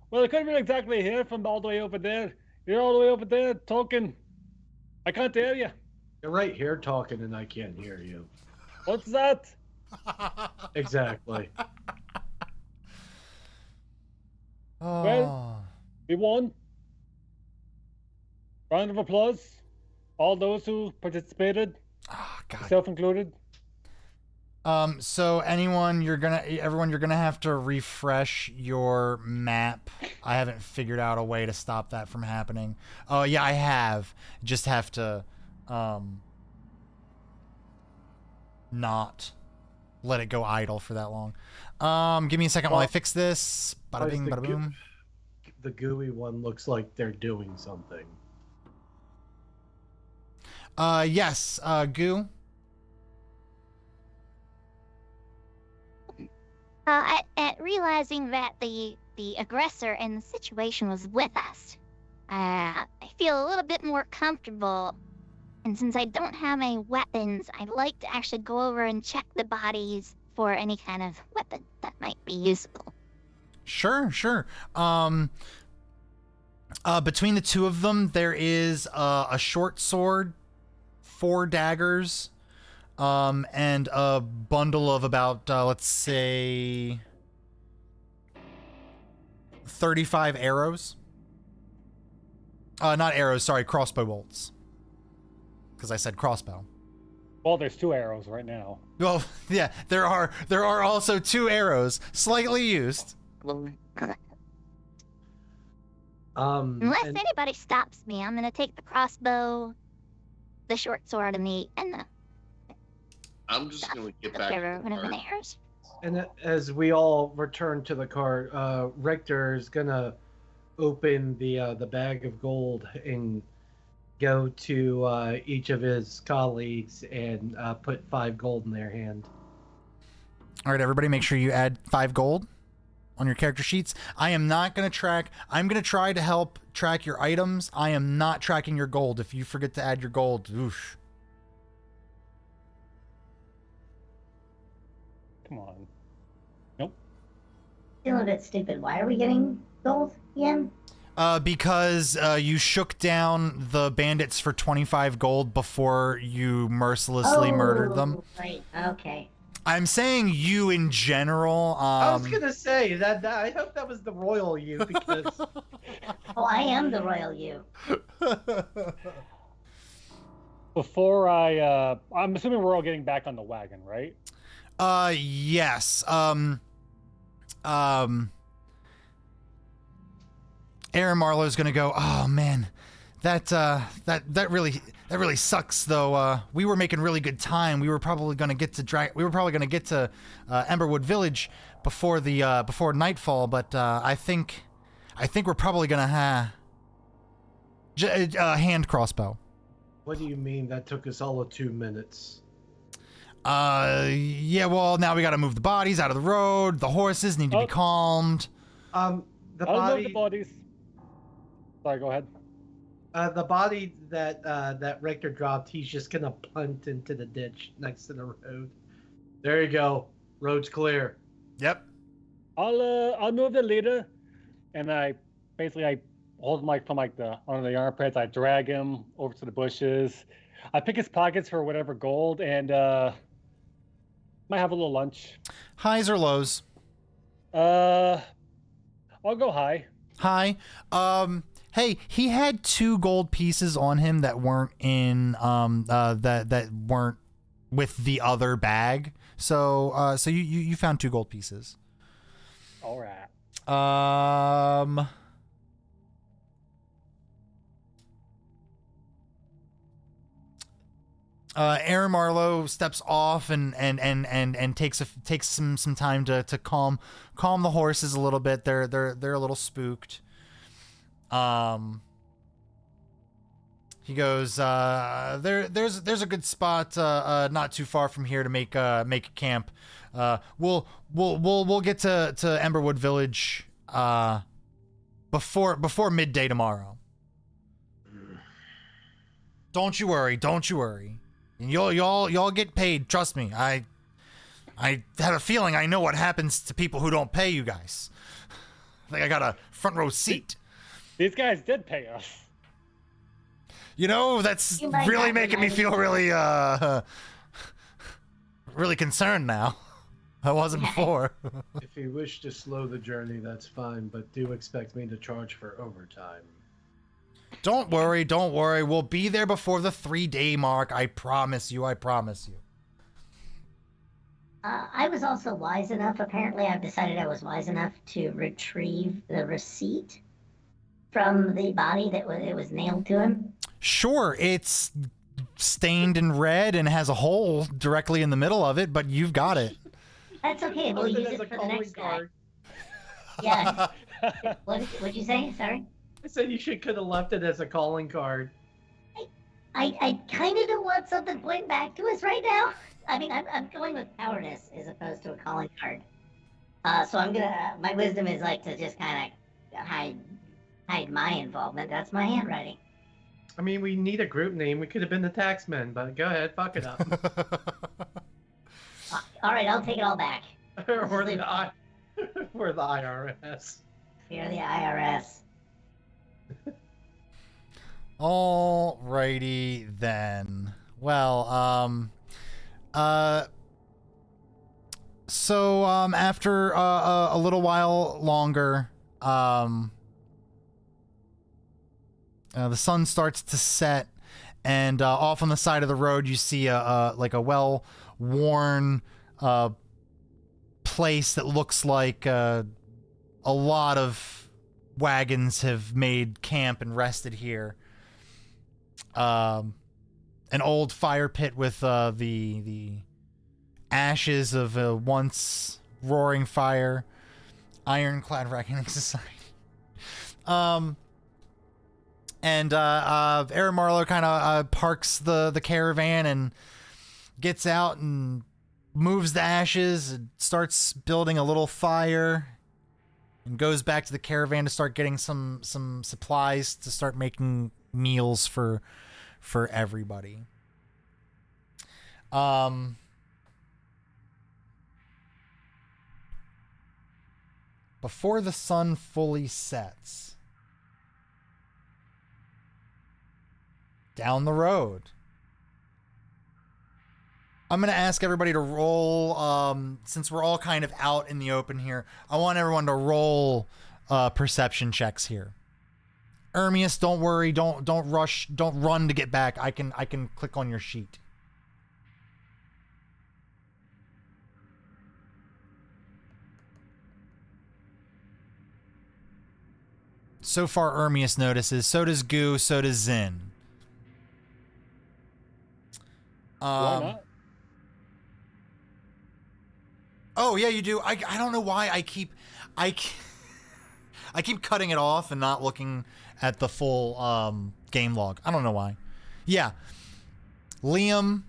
Well, I couldn't exactly hear from all the way over there. You're all the way over there talking. I can't hear you. You're right here talking and I can't hear you. What's that? Exactly. Oh. Well, we won. Round of applause. All those who participated, Oh, God. self included. So everyone, you're gonna have to refresh your map. I haven't figured out a way to stop that from happening. Oh yeah, I have. Just have to, not let it go idle for that long. Give me a second while I fix this. Bada bing, bada boom. The gooey one looks like they're doing something. Yes, Goo. At realizing that the aggressor in the situation was with us, I feel a little bit more comfortable. And since I don't have any weapons, I'd like to actually go over and check the bodies for any kind of weapon that might be useful. Sure. Between the two of them, there is a short sword, 4 daggers, and a bundle of about, let's say, 35 arrows. Not arrows, sorry, crossbow bolts. Because I said crossbow. Well, there's 2 arrows right now. Well, yeah, there are also 2 arrows, slightly used. Unless anybody stops me, I'm gonna take the crossbow, the short sword, and the I'm just going to get back to the cart. arrows. And as we all return to the cart, Richter is gonna open the bag of gold and go to each of his colleagues and put 5 gold in their hand. All right, everybody, make sure you add 5 gold on your character sheets. I am not going to track. I'm going to try to help track your items. I am not tracking your gold. If you forget to add your gold, oof. Come on. Nope. Still a bit stupid. Why are we getting gold again? Because you shook down the bandits for 25 gold before you mercilessly murdered them. Right. Okay. I'm saying you in general. I was gonna say that I hope that was the royal you because Oh, I am the royal you. Before I'm assuming we're all getting back on the wagon, right? Yes. Aaron Marlowe's gonna go, oh man, that really sucks though. We were making really good time. We were probably gonna get to Emberwood Village before before nightfall, but I think we're probably gonna have hand crossbow. What do you mean that took us all of 2 minutes? Yeah, well, now we gotta move the bodies out of the road. The horses need to be calmed. The I'll move the bodies. Sorry, go ahead. The body that Richter dropped, he's just gonna punt into the ditch next to the road. There you go. Road's clear. Yep. I'll move the leader, and I hold Mike from under the armpits. I drag him over to the bushes. I pick his pockets for whatever gold, and might have a little lunch. Highs or lows? I'll go high. High. Hey, he had 2 gold pieces on him that weren't in that weren't with the other bag. So you found 2 gold pieces. All right. Aaron Marlowe steps off and takes some time to calm the horses a little bit. They're a little spooked. He goes, there's a good spot not too far from here to make a camp. We'll get to Emberwood Village before midday tomorrow. Don't you worry. And y'all get paid. Trust me. I have a feeling I know what happens to people who don't pay you guys. I think I got a front row seat. These guys did pay us. You know, that's really making me feel really concerned now. I wasn't before. If you wish to slow the journey, that's fine, but do expect me to charge for overtime. Don't worry. We'll be there before the 3-day mark. I promise you. I was also wise enough, apparently I've decided I was wise enough to retrieve the receipt from the body that it was nailed to him. Sure, it's stained in red and has a hole directly in the middle of it, but you've got it. That's okay, we'll use it for the next guy. Yeah. What'd you say? Sorry? I said you could have left it as a calling card. I kind of don't want something pointing back to us right now. I mean, I'm going with cowardice as opposed to a calling card. So I'm gonna. My wisdom is like to just kind of hide my involvement. That's my handwriting. I mean, we need a group name. We could have been the Taxmen, but go ahead, fuck it up. All right, I'll take it all back. Or the IRS. You're the IRS. Alrighty then. Well, so after a little while longer, the sun starts to set, and off on the side of the road you see a well-worn place that looks like a lot of wagons have made camp and rested here. An old fire pit with the ashes of a once roaring fire, ironclad reckoning society. And Aaron Marlowe kind of parks the caravan and gets out and moves the ashes and starts building a little fire and goes back to the caravan to start getting some supplies to start making meals for everybody. Before the sun fully sets, down the road, I'm going to ask everybody to roll, since we're all kind of out in the open here, I want everyone to roll perception checks here. Ermius, don't worry, don't rush, don't run to get back. I can click on your sheet. So far, Ermius notices. So does Goo. So does Zin. Why not? Oh yeah, you do. I don't know why I keep cutting it off and not looking at the full game log. I don't know why. Yeah. Liam,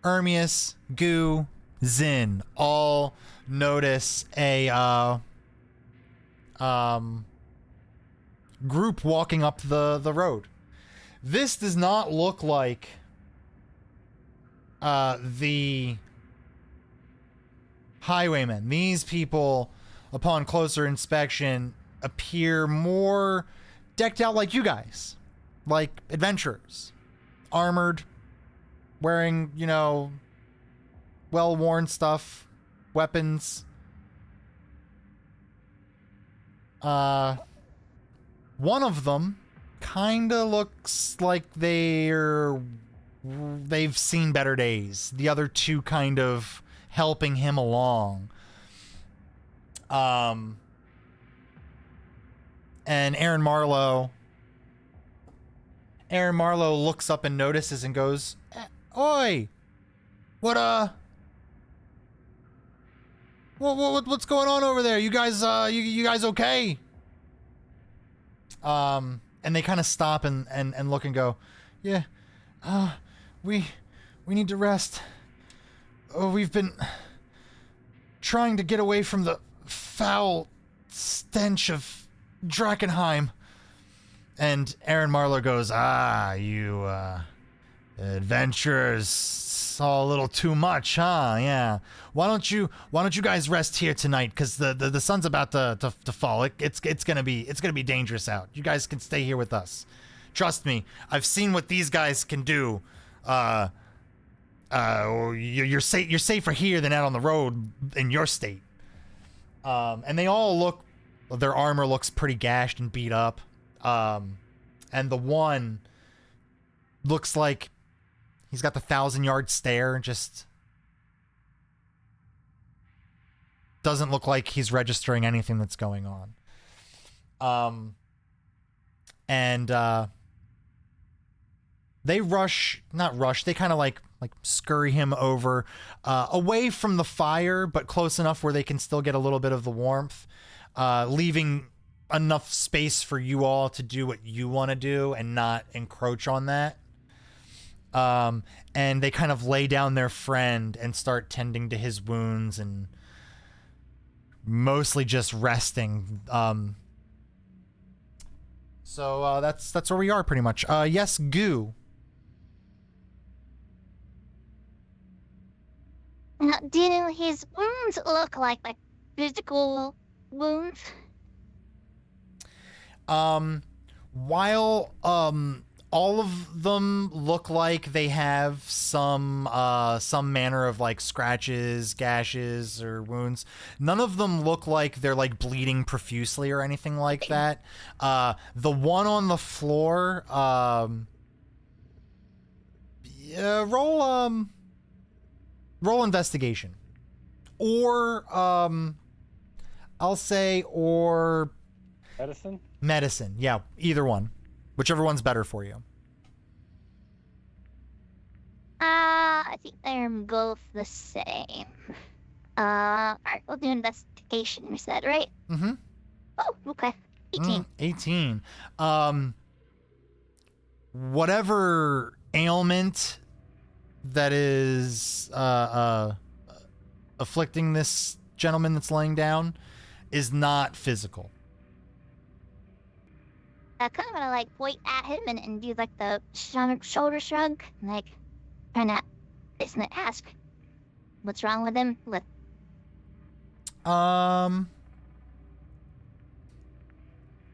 Ermius, Goo, Zin all notice a group walking up the road. This does not look like the highwaymen. These people, upon closer inspection, appear more decked out like you guys, like adventurers, armored, wearing, well-worn stuff, weapons. One of them kinda looks like they've seen better days. The other two kind of helping him along. And Aaron Marlowe looks up and notices and goes, "Oi, what's going on over there? You guys, you guys okay?" And they kind of stop and look and go, "Yeah, we need to rest. Oh, we've been trying to get away from the foul stench of Drakkenheim." And Aaron Marlowe goes, "You adventurers saw a little too much, huh? Yeah. Why don't you guys rest here tonight? Because the sun's about to fall. It's gonna be dangerous out. You guys can stay here with us. Trust me, I've seen what these guys can do. You're safer here than out on the road in your state." And they all look, their armor looks pretty gashed and beat up. And the one looks like he's got the 1,000-yard stare, just doesn't look like he's registering anything that's going on. And they they kind of like scurry him over, away from the fire, but close enough where they can still get a little bit of the warmth, leaving enough space for you all to do what you want to do and not encroach on that. And they kind of lay down their friend and start tending to his wounds and mostly just resting. So that's where we are pretty much. Yes, Goo. Do his wounds look like physical wounds? While all of them look like they have some manner of like scratches, gashes, or wounds, none of them look like they're like bleeding profusely or anything like that. The one on the floor, roll investigation, or I'll say or medicine. Yeah, either one. Whichever one's better for you. I think they're both the same. Alright, we'll do investigation, you said, right? Mm-hmm. Oh, okay. 18. 18. Whatever ailment that is afflicting this gentleman that's laying down is not physical. I kind of want to point at him and do the shoulder shrug, trying to listen to ask what's wrong with him. Let's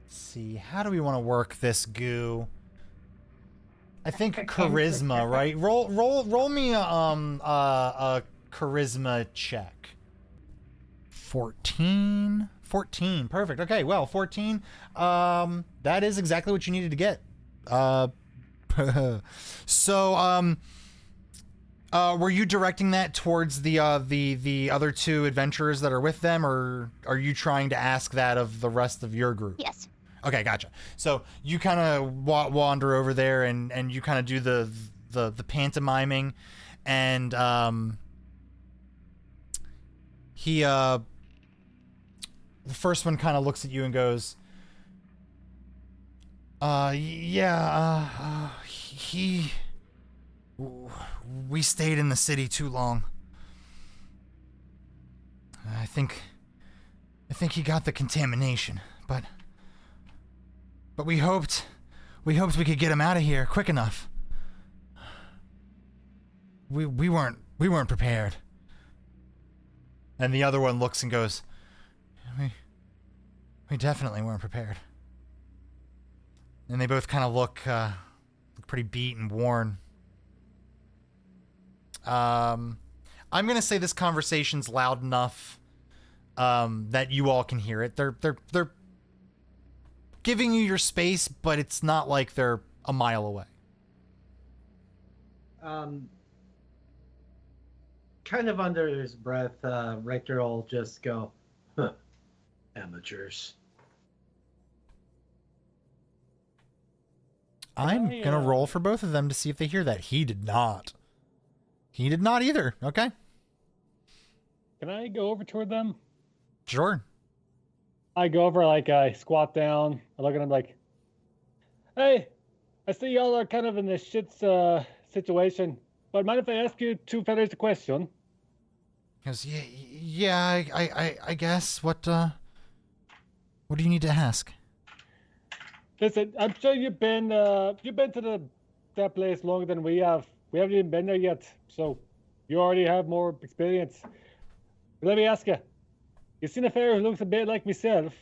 see, how do we want to work this, Goo? I think charisma, right? Roll me a charisma check. 14, perfect. Okay, well, 14. That is exactly what you needed to get. So, were you directing that towards the other two adventurers that are with them, or are you trying to ask that of the rest of your group? Yes. Okay, gotcha. So you kind of wander over there, and you kind of do the pantomiming, and he the first one kind of looks at you and goes, we stayed in the city too long. I think he got the contamination, but we hoped we could get him out of here quick enough. We weren't prepared. And the other one looks and goes, we definitely weren't prepared. And they both kind of look pretty beat and worn. I'm gonna say this conversation's loud enough that you all can hear it. They're giving you your space, but it's not like they're a mile away. Kind of under his breath, Richter will just go, huh, amateurs. I'm gonna roll for both of them to see if they hear that. He did not. He did not either. Okay. Can I go over toward them? Sure. I go over, I squat down. I look at him like, hey, I see y'all are kind of in this shit situation, but mind if I ask you two fellas a question? He goes, yeah, I guess. What do you need to ask? Listen, I'm sure you've been to that place longer than we have. We haven't even been there yet, so you already have more experience. But let me ask you, you seen a fella who looks a bit like myself?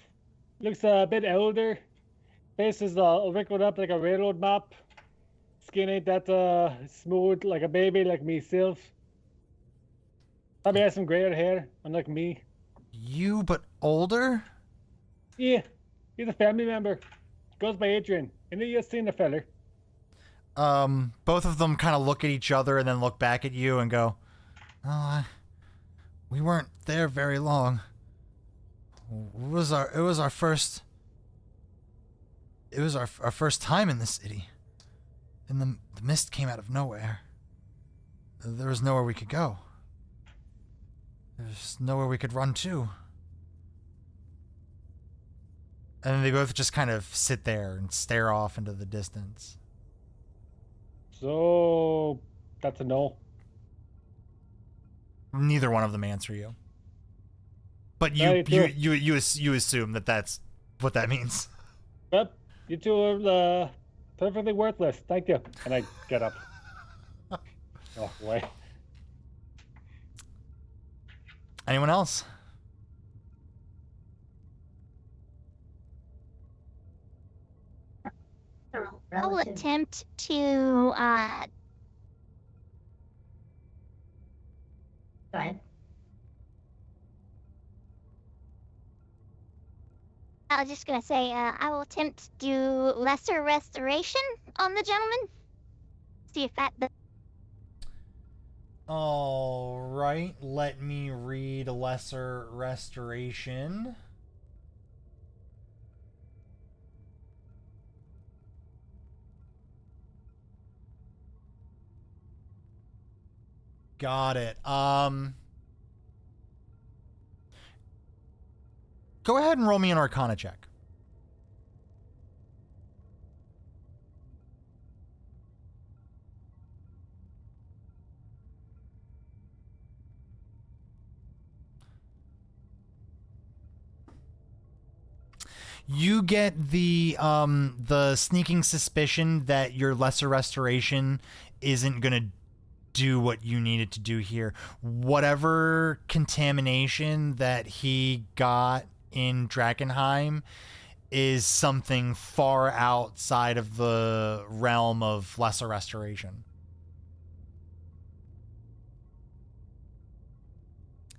Looks a bit older. Face is wrinkled up like a railroad map. Skin ain't that smooth like a baby like myself. Probably has some grayer hair, unlike me. You, but older? Yeah, he's a family member. Goes by Adrian. And you seen the fella. Both of them kind of look at each other and then look back at you and go, oh, we weren't there very long. It was our first time in the city. And the mist came out of nowhere. There was nowhere we could go. There's nowhere we could run to. And then they both just kind of sit there and stare off into the distance. So that's a no. Neither one of them answer you. But Yeah, you assume that that's what that means. But you two are perfectly worthless. Thank you. And I get up. Oh, wait. Anyone else? I will Relative. attempt to Go ahead. I was just gonna say, I will attempt to do lesser restoration on the gentleman. See if that. All right, let me read lesser restoration. Got it. Go ahead and roll me an Arcana check. You get the sneaking suspicion that your lesser restoration isn't gonna do what you need it to do here. Whatever contamination that he got in Drakkenheim is something far outside of the realm of lesser restoration.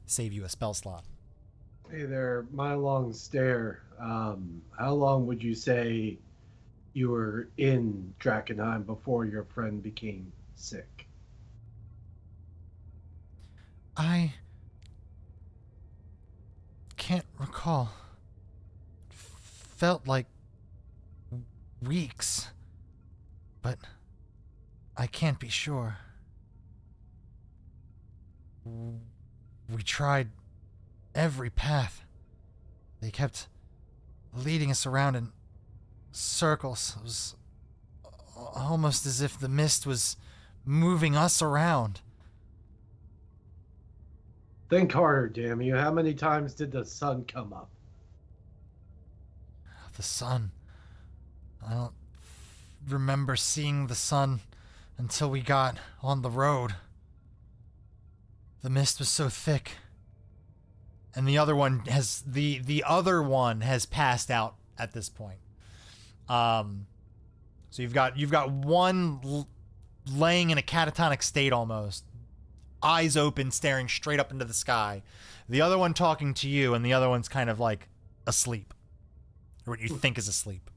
Save you a spell slot. Hey there, my long stare. How long would you say you were in Drakkenheim before your friend became sick? I can't recall. Felt like weeks, but I can't be sure. We tried every path. They kept leading us around in circles. It was almost as if the mist was moving us around. Think harder, damn you. How many times did the sun come up? The sun. I don't remember seeing the sun until we got on the road. The mist was so thick. And the other one has the other one has passed out at this point. So you've got one laying in a catatonic state almost, eyes open, staring straight up into the sky. The other one talking to you, and the other one's kind of like asleep, or what you think is asleep.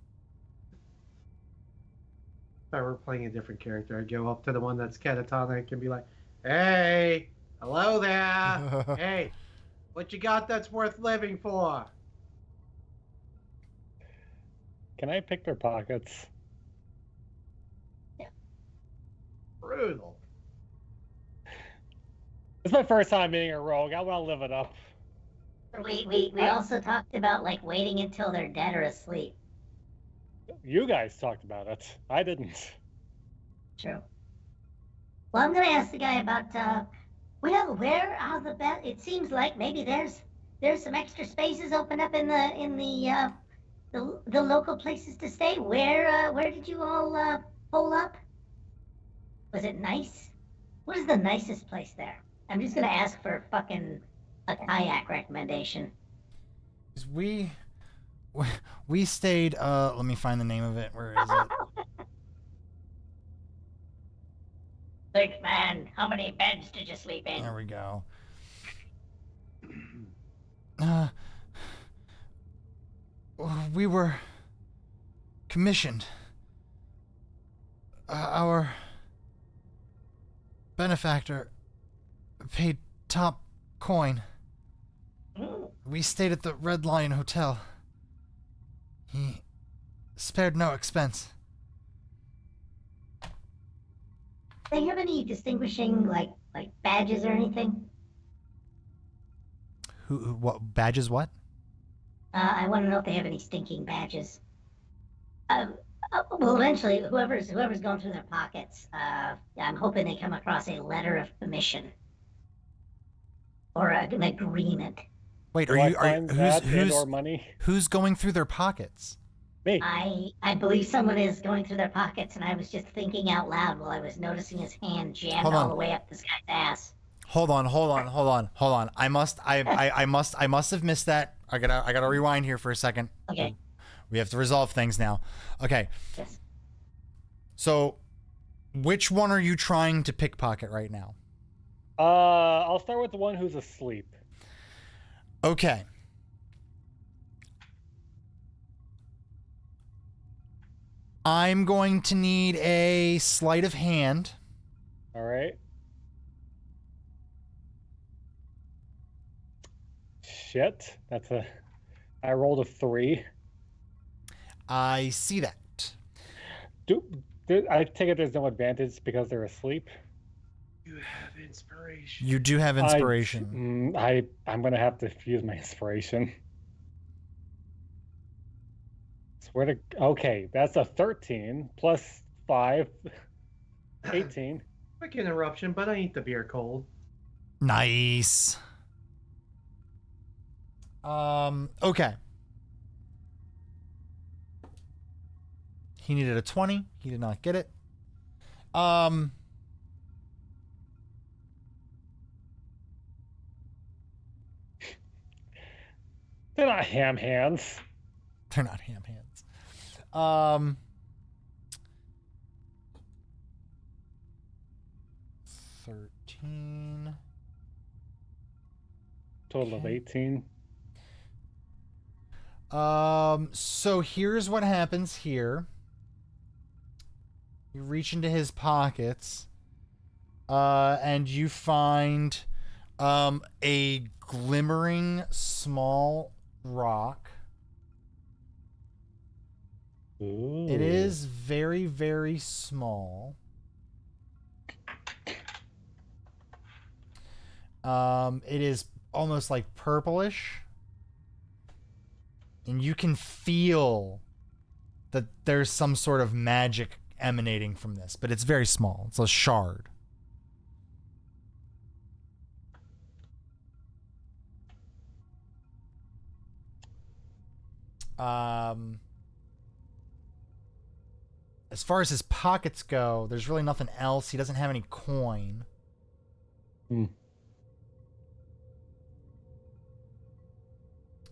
If I were playing a different character, I'd go up to the one that's catatonic and be like, "Hey, hello there. Hey, what you got that's worth living for?" Can I pick their pockets? Brutal. It's my first time being a rogue. I want to live it up. We also talked about like waiting until they're dead or asleep. You guys talked about it. I didn't. True. Well, I'm gonna ask the guy about where are the best? It seems like maybe there's some extra spaces open up in the local places to stay. Where did you all pull up? Was it nice? What is the nicest place there? I'm just gonna ask for fucking a kayak recommendation. We stayed. Let me find the name of it. Where is it? Big man, how many beds did you sleep in? There we go. We were commissioned. Our benefactor paid top coin. We stayed at the Red Lion Hotel. He spared no expense. They have any distinguishing like badges or anything? What badges? What? I want to know if they have any stinking badges. Well, eventually, whoever's going through their pockets, I'm hoping they come across a letter of permission or an agreement. Wait, Do I find that and/or money? Who's going through their pockets? Me. I believe someone is going through their pockets, and I was just thinking out loud while I was noticing his hand jammed all the way up this guy's ass. Hold on. I must have missed that. I gotta rewind here for a second. Okay. We have to resolve things now. Okay. Yes. So, which one are you trying to pickpocket right now? I'll start with the one who's asleep. Okay. I'm going to need a sleight of hand. All right. Shit. I rolled a 3. I see that. I take it there's no advantage because they're asleep. You have inspiration. You do have inspiration. I'm gonna have to use my inspiration. Okay, that's a 13 plus 5, 18. Quick interruption, but I ain't the beer cold. Nice. Okay. He needed a 20. He did not get it. They're not ham hands. They're not ham hands. 13. Total of 18. So here's what happens here. You reach into his pockets, and you find a glimmering small rock. Ooh. It is very, very small. It is almost like purplish. And you can feel that there's some sort of magic emanating from this, but it's very small. It's a shard. As far as his pockets go, there's really nothing else. He doesn't have any coin.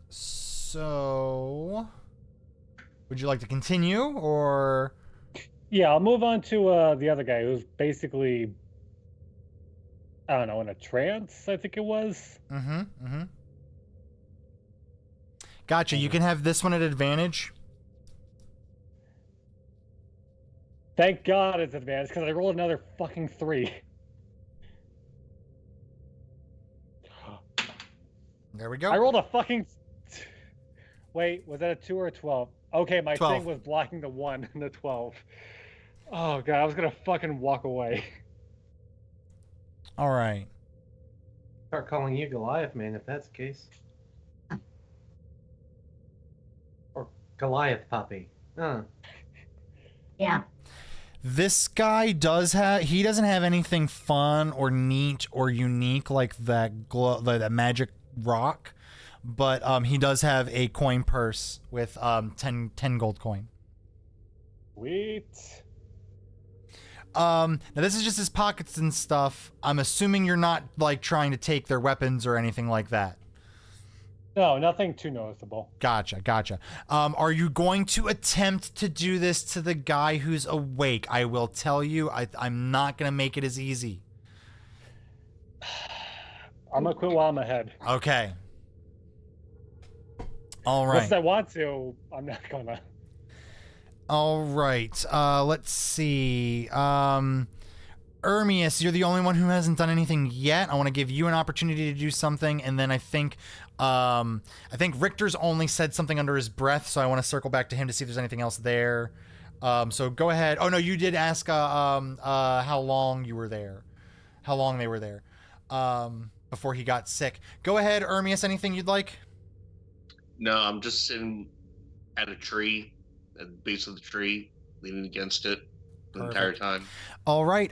So, would you like to continue, or? Yeah, I'll move on to the other guy who's basically, I don't know, in a trance, I think it was. Gotcha. You can have this one at advantage. Thank God it's advanced, because I rolled another fucking 3. There we go. I rolled a fucking... Wait, was that a 2 or a 12? Okay, my 12. thing was blocking the 1 and the 12. Oh, God, I was going to fucking walk away. All right. Start calling you Goliath, man, if that's the case. Or Goliath puppy. Yeah. This guy doesn't have anything fun or neat or unique like that that magic rock, but he does have a coin purse with 10 gold coin. Sweet. Now this is just his pockets and stuff. I'm assuming you're not like trying to take their weapons or anything like that. No, nothing too noticeable. Gotcha. Are you going to attempt to do this to the guy who's awake? I will tell you, I'm not going to make it as easy. I'm going to quit while I'm ahead. Okay. All right. Unless I want to, I'm not going to. All right. Let's see. Ermius, you're the only one who hasn't done anything yet. I want to give you an opportunity to do something, and then I think Richter's only said something under his breath, so I want to circle back to him to see if there's anything else there. So go ahead. Oh no, you did ask how long you were there, how long they were there, before he got sick. Go ahead, Ermius. Anything you'd like? No, I'm just sitting at a tree, at the base of the tree, leaning against it the entire time. All right.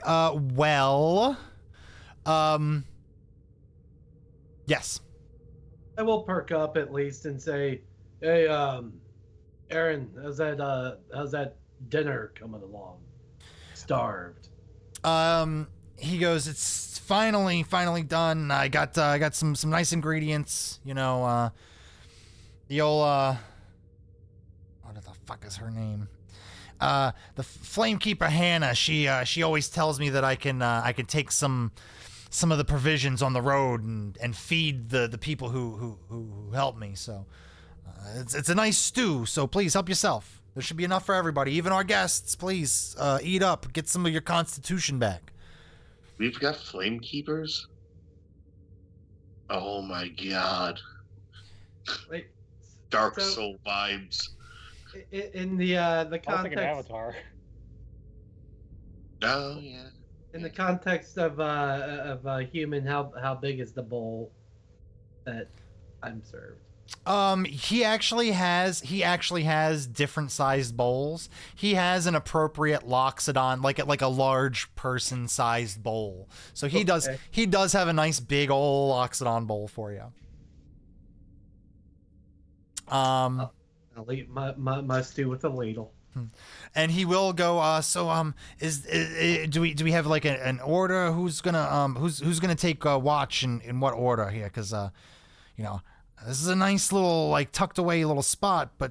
Yes. I will perk up at least and say, "Hey, Aaron, how's that dinner coming along? Starved." He goes, "It's finally done. I got some nice ingredients. You know, the old what the fuck is her name? The Flamekeeper Hannah. She always tells me that I can take some of the provisions on the road and feed the people who help me. So it's a nice stew. So please help yourself. There should be enough for everybody, even our guests. Please eat up. Get some of your constitution back." We've got flame keepers? Oh my god. Wait, Dark so- Soul vibes. in the I was thinking context Avatar. Oh yeah. in the context of a human, how big is the bowl that I'm served? He actually has different sized bowls. He has an appropriate loxodon, like a large person sized bowl. So he does have a nice big old loxodon bowl for you. I'll eat my stew with a ladle. And he will go. Do we have like an order? Who's gonna take watch in what order here? Because this is a nice little like tucked away little spot, but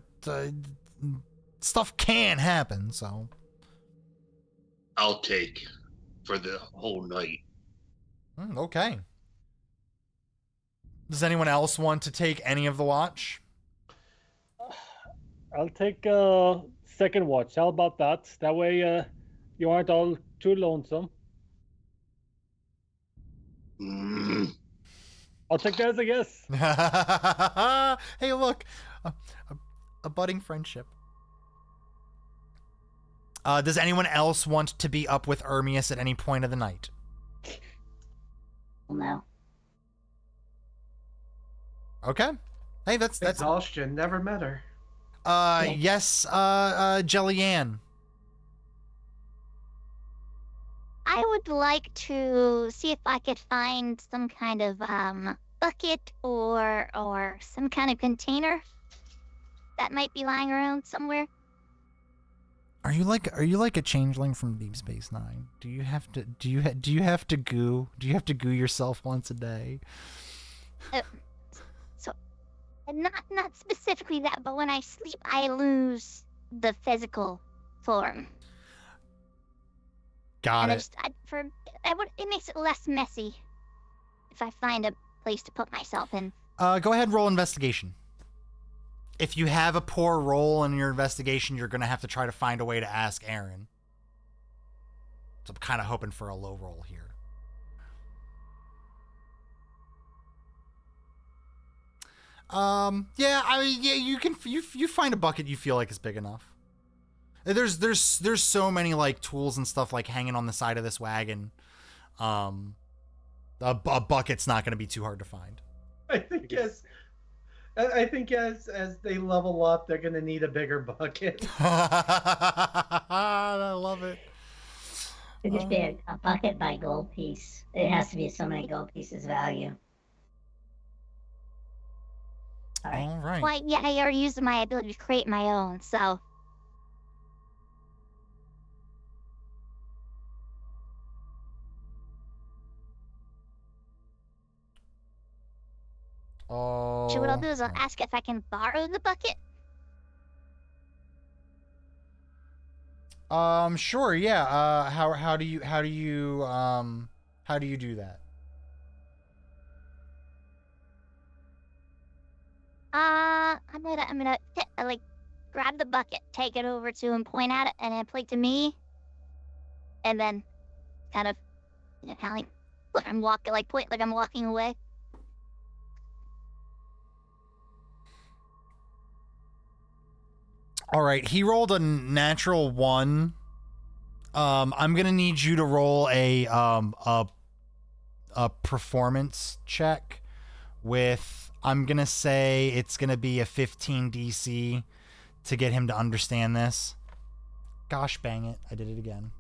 stuff can happen. So I'll take for the whole night. Okay. Does anyone else want to take any of the watch? I'll take second watch. How about that? That way you aren't all too lonesome. I'll take that as a yes. Hey, look, a budding friendship. Does anyone else want to be up with Ermius at any point of the night? No. Okay. Hey, that's Exhaustion. Never met her. yes, Jelly-Ann. I would like to see if I could find some kind of bucket or some kind of container that might be lying around somewhere. Are you like a changeling from Deep Space Nine? Do you have to goo? Do you have to goo yourself once a day? So, not specifically that, but when I sleep, I lose the physical form. Got it. It makes it less messy if I find a place to put myself in. Go ahead, roll investigation. If you have a poor roll in your investigation, you're gonna have to try to find a way to ask Aaron. So I'm kind of hoping for a low roll here. Yeah, I mean, yeah, you find a bucket you feel like is big enough. There's so many like tools and stuff like hanging on the side of this wagon. A bucket's not going to be too hard to find. I think as they level up, they're gonna need a bigger bucket. I love it. Could just be a bucket by gold piece. It has to be so many gold pieces value. All right. Well, yeah, I already used my ability to create my own, so. Oh. So what I'll do is I'll ask if I can borrow the bucket. Sure, yeah. How do you do that? I'm gonna like grab the bucket, take it over to him, point at it, and then point to me, and then kind of You know, kind of like I'm walking, like point, like I'm walking away. All right, he rolled a natural 1. I'm gonna need you to roll a performance check with, I'm gonna say it's gonna be a 15 DC to get him to understand this. Gosh bang it, I did it again.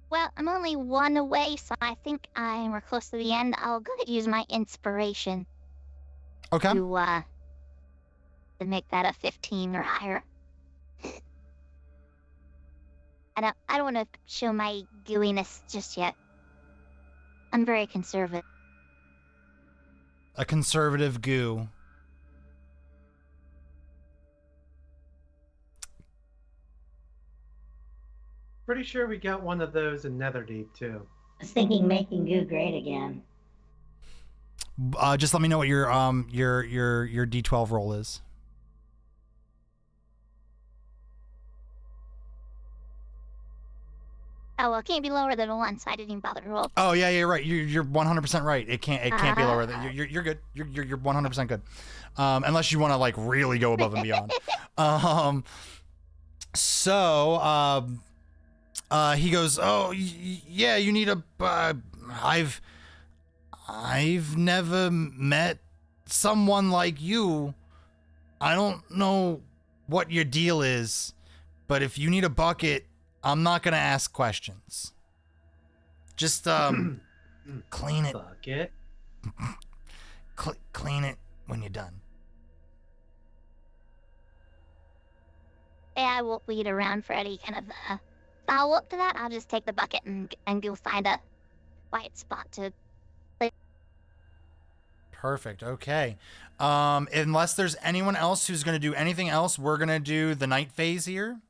Well, I'm only 1 away, so I think we're close to the end. I'll go ahead and use my inspiration Okay. to make that a 15 or higher. I don't want to show my gooiness just yet. I'm very conservative. A conservative goo. Pretty sure we got one of those in Netherdeep too. I was thinking making goo great again. Just let me know what your D12 roll is. Oh well, it can't be lower than a 1, so I didn't even bother to roll. Oh yeah, you're right. You're 100% right. It can't be lower than you're good. You're 100% good. Unless you want to like really go above and beyond. He goes, "Oh yeah, you need a I've never met someone like you. I don't know what your deal is, but if you need a bucket, I'm not gonna ask questions. Just clean it. Bucket. Clean it when you're done." Yeah, I won't wait around for any kind of follow up to that. I'll just take the bucket and go find a quiet spot to. Perfect. Okay. Unless there's anyone else who's gonna do anything else, we're gonna do the night phase here.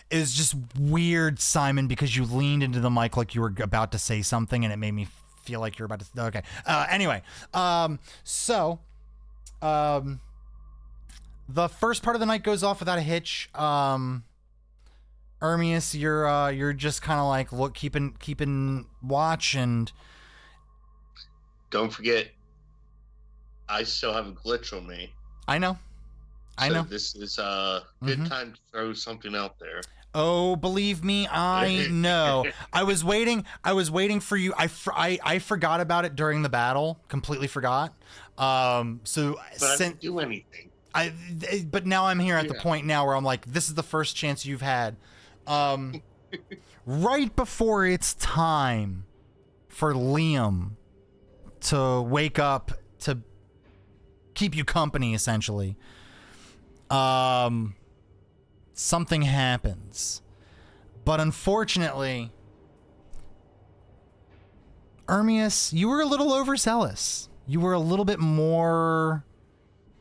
It was just weird, Simon, because you leaned into the mic like you were about to say something, and it made me feel like you're about to. Okay. Anyway, the first part of the night goes off without a hitch. Ermius, you're just kind of like keeping watch, and Don't forget, I still have a glitch on me. I know. So this is a good time to throw something out there. Oh, believe me, I know. I was waiting for you. I forgot about it during the battle. Completely forgot. But I didn't do anything. But now I'm here at the point now where I'm like, this is the first chance you've had. Right before it's time for Liam to wake up to keep you company, essentially. Something happens. But unfortunately, Ermius, you were a little overzealous. You were a little bit more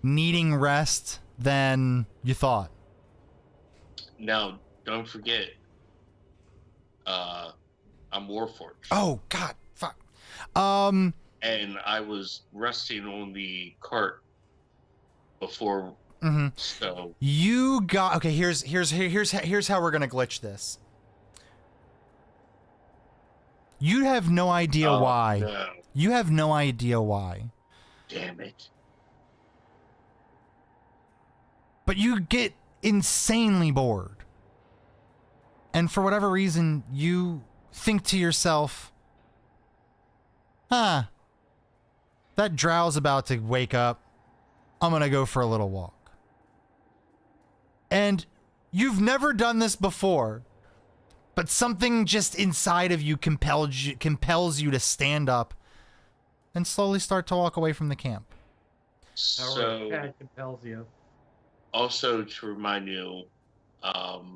needing rest than you thought. Now, don't forget, I'm Warforged. Oh, God, fuck. And I was resting on the cart before. So you got okay. Here's how we're gonna glitch this. You have no idea why. No. You have no idea why. Damn it. But you get insanely bored. And for whatever reason, you think to yourself, that drow's about to wake up. I'm gonna go for a little walk. And you've never done this before, but something just inside of you compels you to stand up and slowly start to walk away from the camp. So, Cat compels you. also to remind you of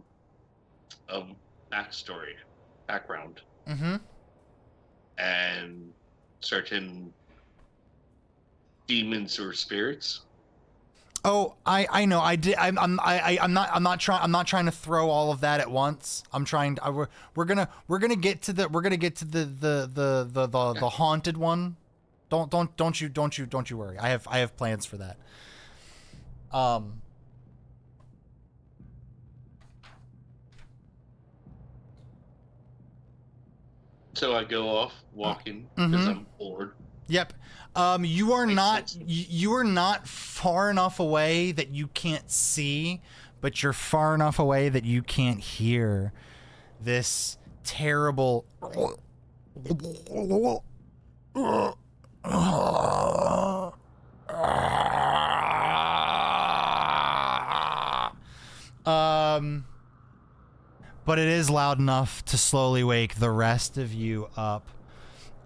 background, and certain demons or spirits. Oh, I know. I'm not trying to throw all of that at once. I'm trying. We're gonna get to the haunted one Don't you worry. I have plans for that. So I go off walking because I'm bored. Yep. You are Makes not sense. you are not far enough away that you can't see, but you're far enough away that you can't hear this terrible but it is loud enough to slowly wake the rest of you up.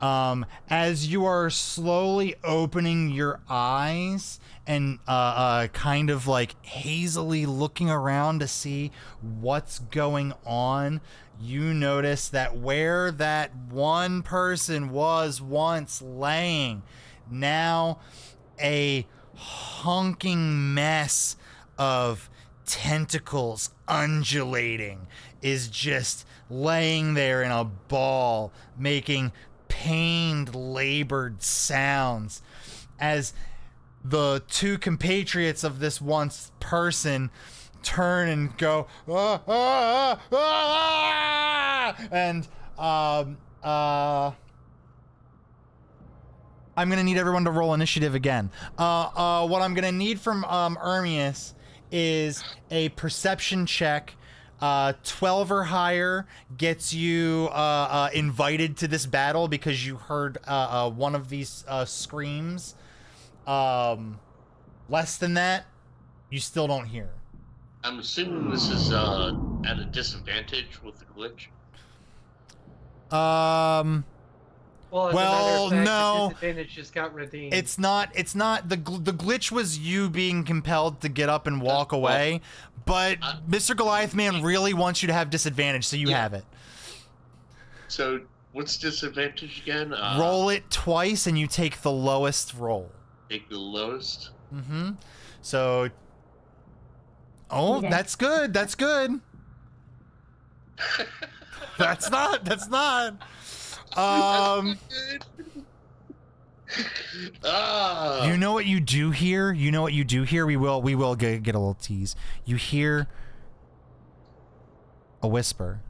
As you are slowly opening your eyes and kind of like hazily looking around to see what's going on, you notice that where that one person was once laying, now a honking mess of tentacles undulating is just laying there in a ball, making pained, labored sounds as the two compatriots of this once person turn and go and I'm gonna need everyone to roll initiative again. What I'm gonna need from Ermius is a perception check. 12 or higher gets you invited to this battle because you heard one of these screams. Less than that, you still don't hear. I'm assuming this is at a disadvantage with the glitch. Well, as a Well, matter of fact, no. the disadvantage just got redeemed. It's not the glitch was you being compelled to get up and walk away, but Mr. Goliath Man really wants you to have disadvantage, so you have it. So what's disadvantage again? Roll it twice and you take the lowest roll. Take the lowest. Mm-hmm. So Okay. that's good. That's good. That's not. You know what you do here? We will get a little tease. You hear a whisper.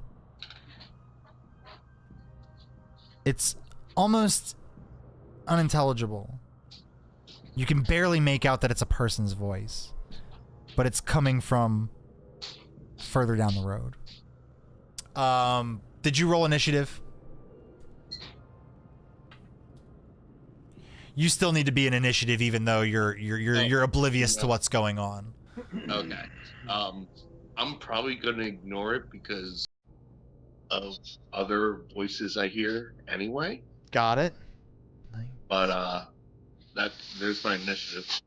It's almost unintelligible. You can barely make out that it's a person's voice, but it's coming from further down the road. Did you roll initiative? You still need to be in initiative, even though you're oblivious to what's going on. Okay. I'm probably gonna ignore it because of other voices I hear anyway. Got it. But there's my initiative.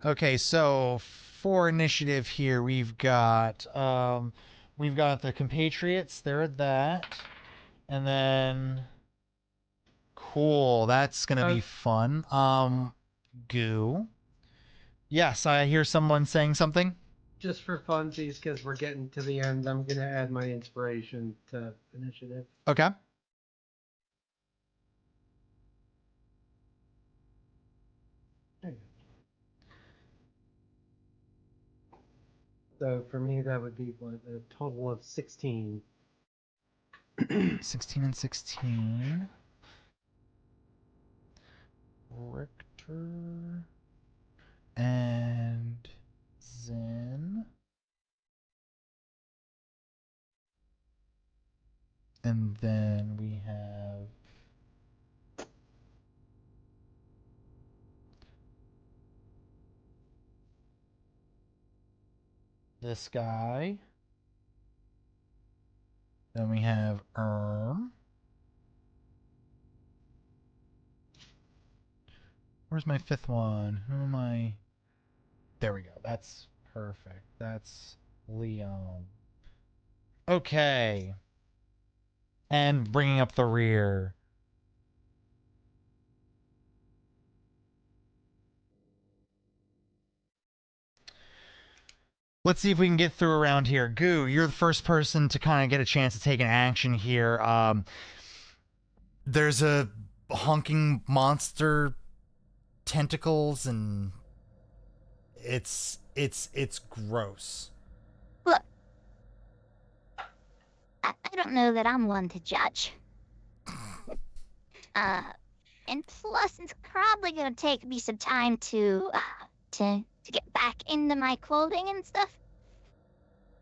Okay, so for initiative here, we've got the compatriots. They're at that, and then cool. That's gonna be fun. Goo. Yes, I hear someone saying something. Just for funsies, because we're getting to the end, I'm gonna add my inspiration to initiative. Okay. So for me, that would be what, a total of 16. 16 and 16. Richter and Zen. And then we have this guy. Then we have Where's my fifth one? Who am I? There we go. That's perfect. That's Leon. Okay. And bringing up the rear. Let's see if we can get through around here. Goo, you're the first person to kind of get a chance to take an action here. There's a honking monster tentacles, and it's gross. Look, I don't know that I'm one to judge. And plus, it's probably gonna take me some time to get back into my clothing and stuff.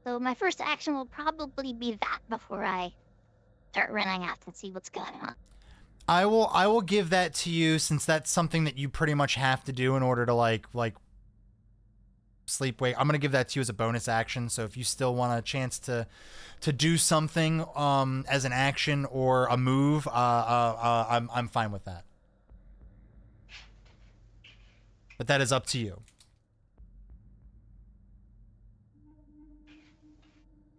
So my first action will probably be that before I start running out to see what's going on. I will give that to you, since that's something that you pretty much have to do in order to like sleep wake. I'm gonna give that to you as a bonus action. So if you still want a chance to do something as an action or a move, I'm fine with that. But that is up to you.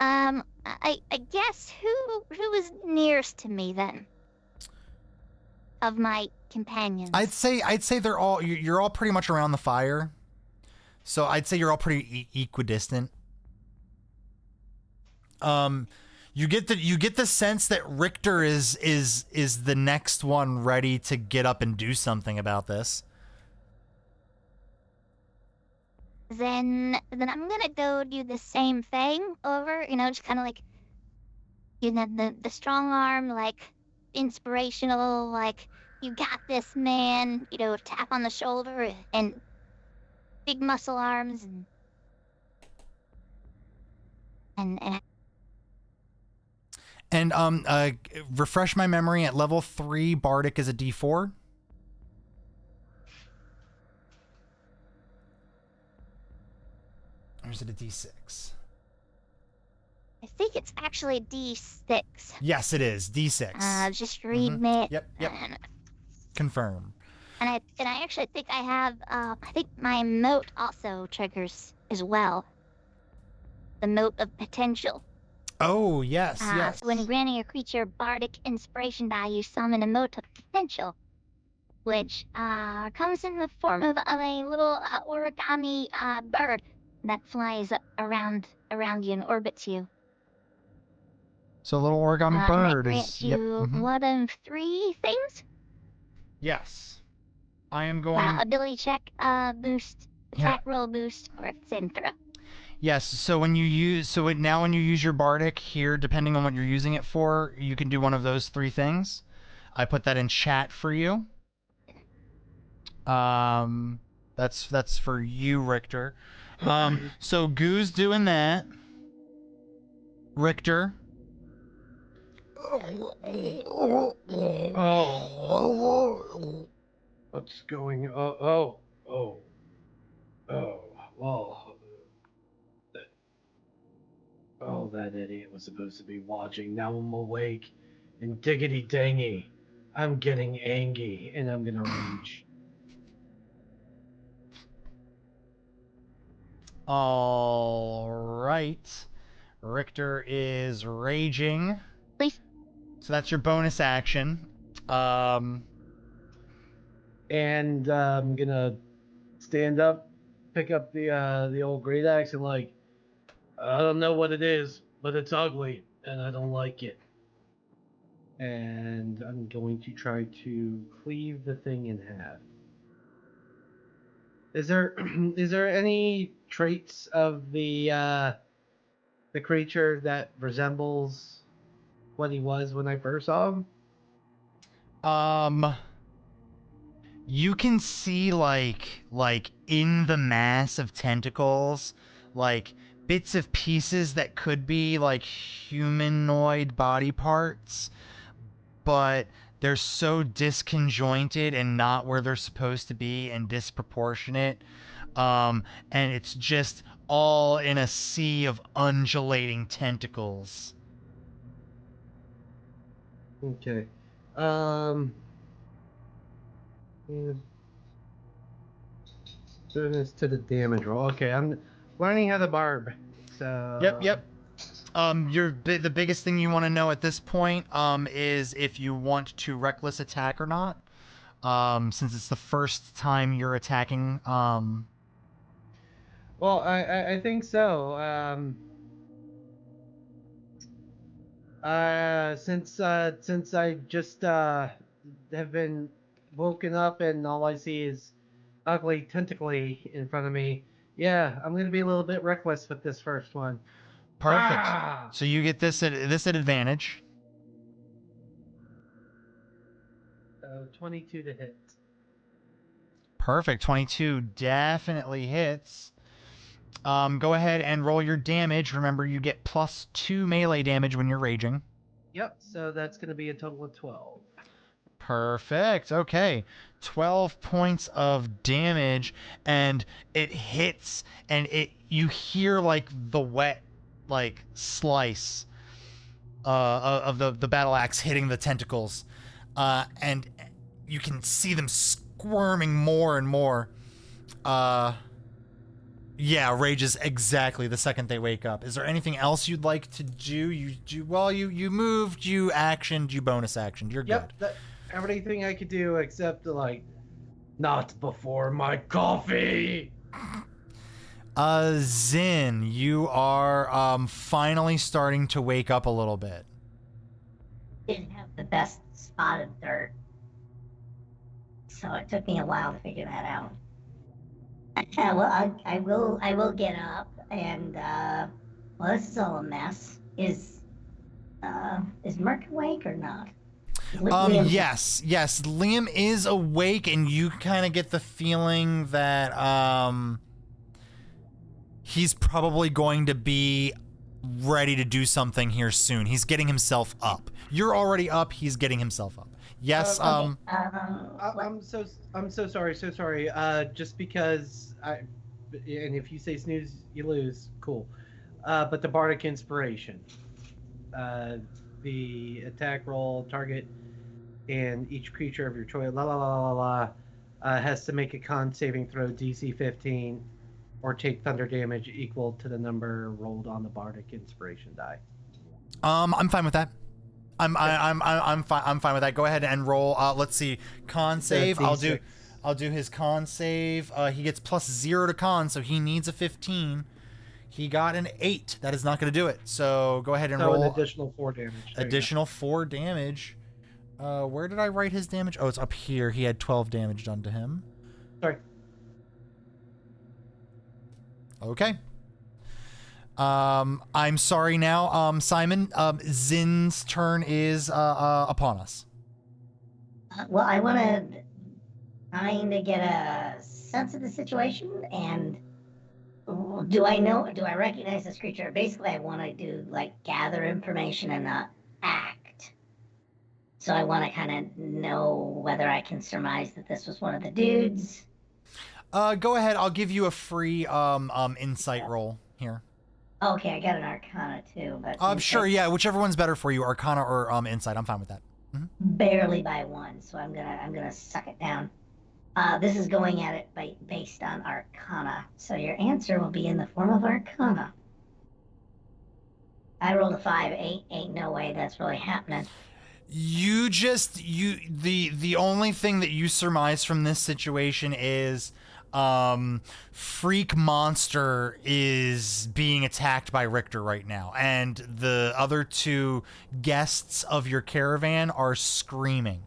I guess who is nearest to me then? Of my companions. I'd say they're all you're all pretty much around the fire. So I'd say you're all pretty equidistant. You get the sense that Richter is the next one ready to get up and do something about this. Then I'm gonna go do the same thing over, just kind of like, the strong arm, like, inspirational, like, you got this, man, tap on the shoulder, and big muscle arms, and refresh my memory, at level 3, Bardic is a D4. Or is it a D6? I think it's actually a D6. Yes, it is D6. Just reading it. Yep. Confirm. And I actually think I have, I think my moat also triggers as well. The moat of potential. Oh, yes. So when granting a creature bardic inspiration value, summon a moat of potential, which comes in the form of a little origami bird that flies around you and orbits you. So a little origami bird grants you one of 3 things. Yes. I am going... ability check boost, attack roll boost, or saving throw. Yes, so when you use when you use your bardic here, depending on what you're using it for, you can do one of those 3 things. I put that in chat for you. That's for you, Richter. So Goo's doing that. Richter. Oh. What's going on? Well. That idiot was supposed to be watching. Now I'm awake. And diggity dangy. I'm getting angry and I'm gonna rage. All right. Richter is raging. Please. So that's your bonus action. And I'm gonna stand up, pick up the old great axe, and I don't know what it is, but it's ugly, and I don't like it. And I'm going to try to cleave the thing in half. Is there any traits of the creature that resembles what he was when I first saw him? You can see like in the mass of tentacles, like bits of pieces that could be like humanoid body parts, but they're so disconjointed and not where they're supposed to be and disproportionate. And it's just all in a sea of undulating tentacles. Okay. Yeah. Bonus to the damage roll. Okay, I'm learning how to barb. So. Yep. The biggest thing you want to know at this point is if you want to reckless attack or not. Since it's the first time you're attacking. Well, I think so. Since I just have been woken up and all I see is ugly tentacly in front of me. Yeah, I'm gonna be a little bit reckless with this first one. Perfect. Ah! So you get this at advantage. 22 to hit. Perfect. 22 definitely hits. Go ahead and roll your damage. Remember, you get +2 melee damage when you're raging. Yep, so that's gonna be a total of 12. Perfect. Okay. 12 points of damage, and it hits, and you hear like the wet like slice of the battle axe hitting the tentacles, and you can see them squirming more and more. Yeah, rages exactly the second they wake up. Is there anything else you'd like to do? You moved, you actioned, you bonus actioned. You're Yep, good. everything I could do except like, not before my coffee. Zin, you are finally starting to wake up a little bit. Didn't have the best spot of dirt, so it took me a while to figure that out. Well, I will get up, and well, this is all a mess. Is Merc awake or not? Liam's- Yes. Liam is awake, and you kind of get the feeling that he's probably going to be ready to do something here soon. He's getting himself up. You're already up. He's getting himself up. Yes. Okay, I'm so sorry. Just because and if you say snooze, you lose. Cool. But the bardic inspiration, the attack roll target, and each creature of your choice, has to make a con saving throw DC 15, or take thunder damage equal to the number rolled on the bardic inspiration die. I'm fine with that. I'm fine with that. Go ahead and roll. Let's see, con save. I'll do his con save. He gets +0 to con, so he needs a 15. He got an 8. That is not going to do it. So go ahead and roll an additional 4 damage. Additional 4 damage. Where did I write his damage? Oh, it's up here. He had 12 damage done to him. Sorry. Okay. I'm sorry now, Simon. Zin's turn is upon us. well, I want to kind of get a sense of the situation, and do I recognize this creature? Basically, I want to do like gather information and not act. So I want to kind of know whether I can surmise that this was one of the dudes. Go ahead. I'll give you a free insight roll here. Okay, I got an Arcana too, but Sure, yeah, whichever one's better for you, Arcana or insight. I'm fine with that. barely by 1, so I'm gonna suck it down. This is going at it based on Arcana, so your answer will be in the form of Arcana. I rolled a 5. Ain't no way that's really happening. The only thing that you surmise from this situation is Freak Monster is being attacked by Richter right now, and the other 2 guests of your caravan are screaming.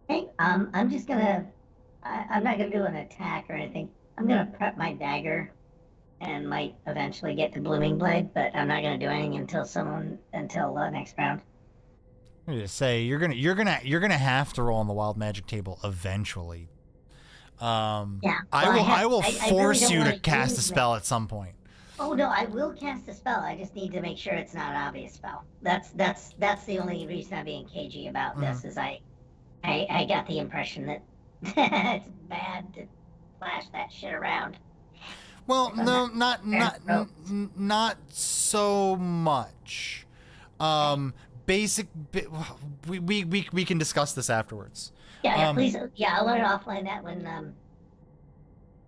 Hey, I'm just gonna. I'm not gonna do an attack or anything. I'm gonna prep my dagger, and might eventually get to Blooming Blade, but I'm not gonna do anything until next round. I'm gonna say you're gonna have to roll on the wild magic table eventually. Yeah. I will I force really you don't to wanna cast use a it. spell at some point. Oh no, I will cast a spell. I just need to make sure it's not an obvious spell. That's the only reason I'm being cagey about this. Is I got the impression that it's bad to flash that shit around. Well, If I'm no, not not so much. We can discuss this afterwards. Yeah, please. Yeah, I'll learn offline that when.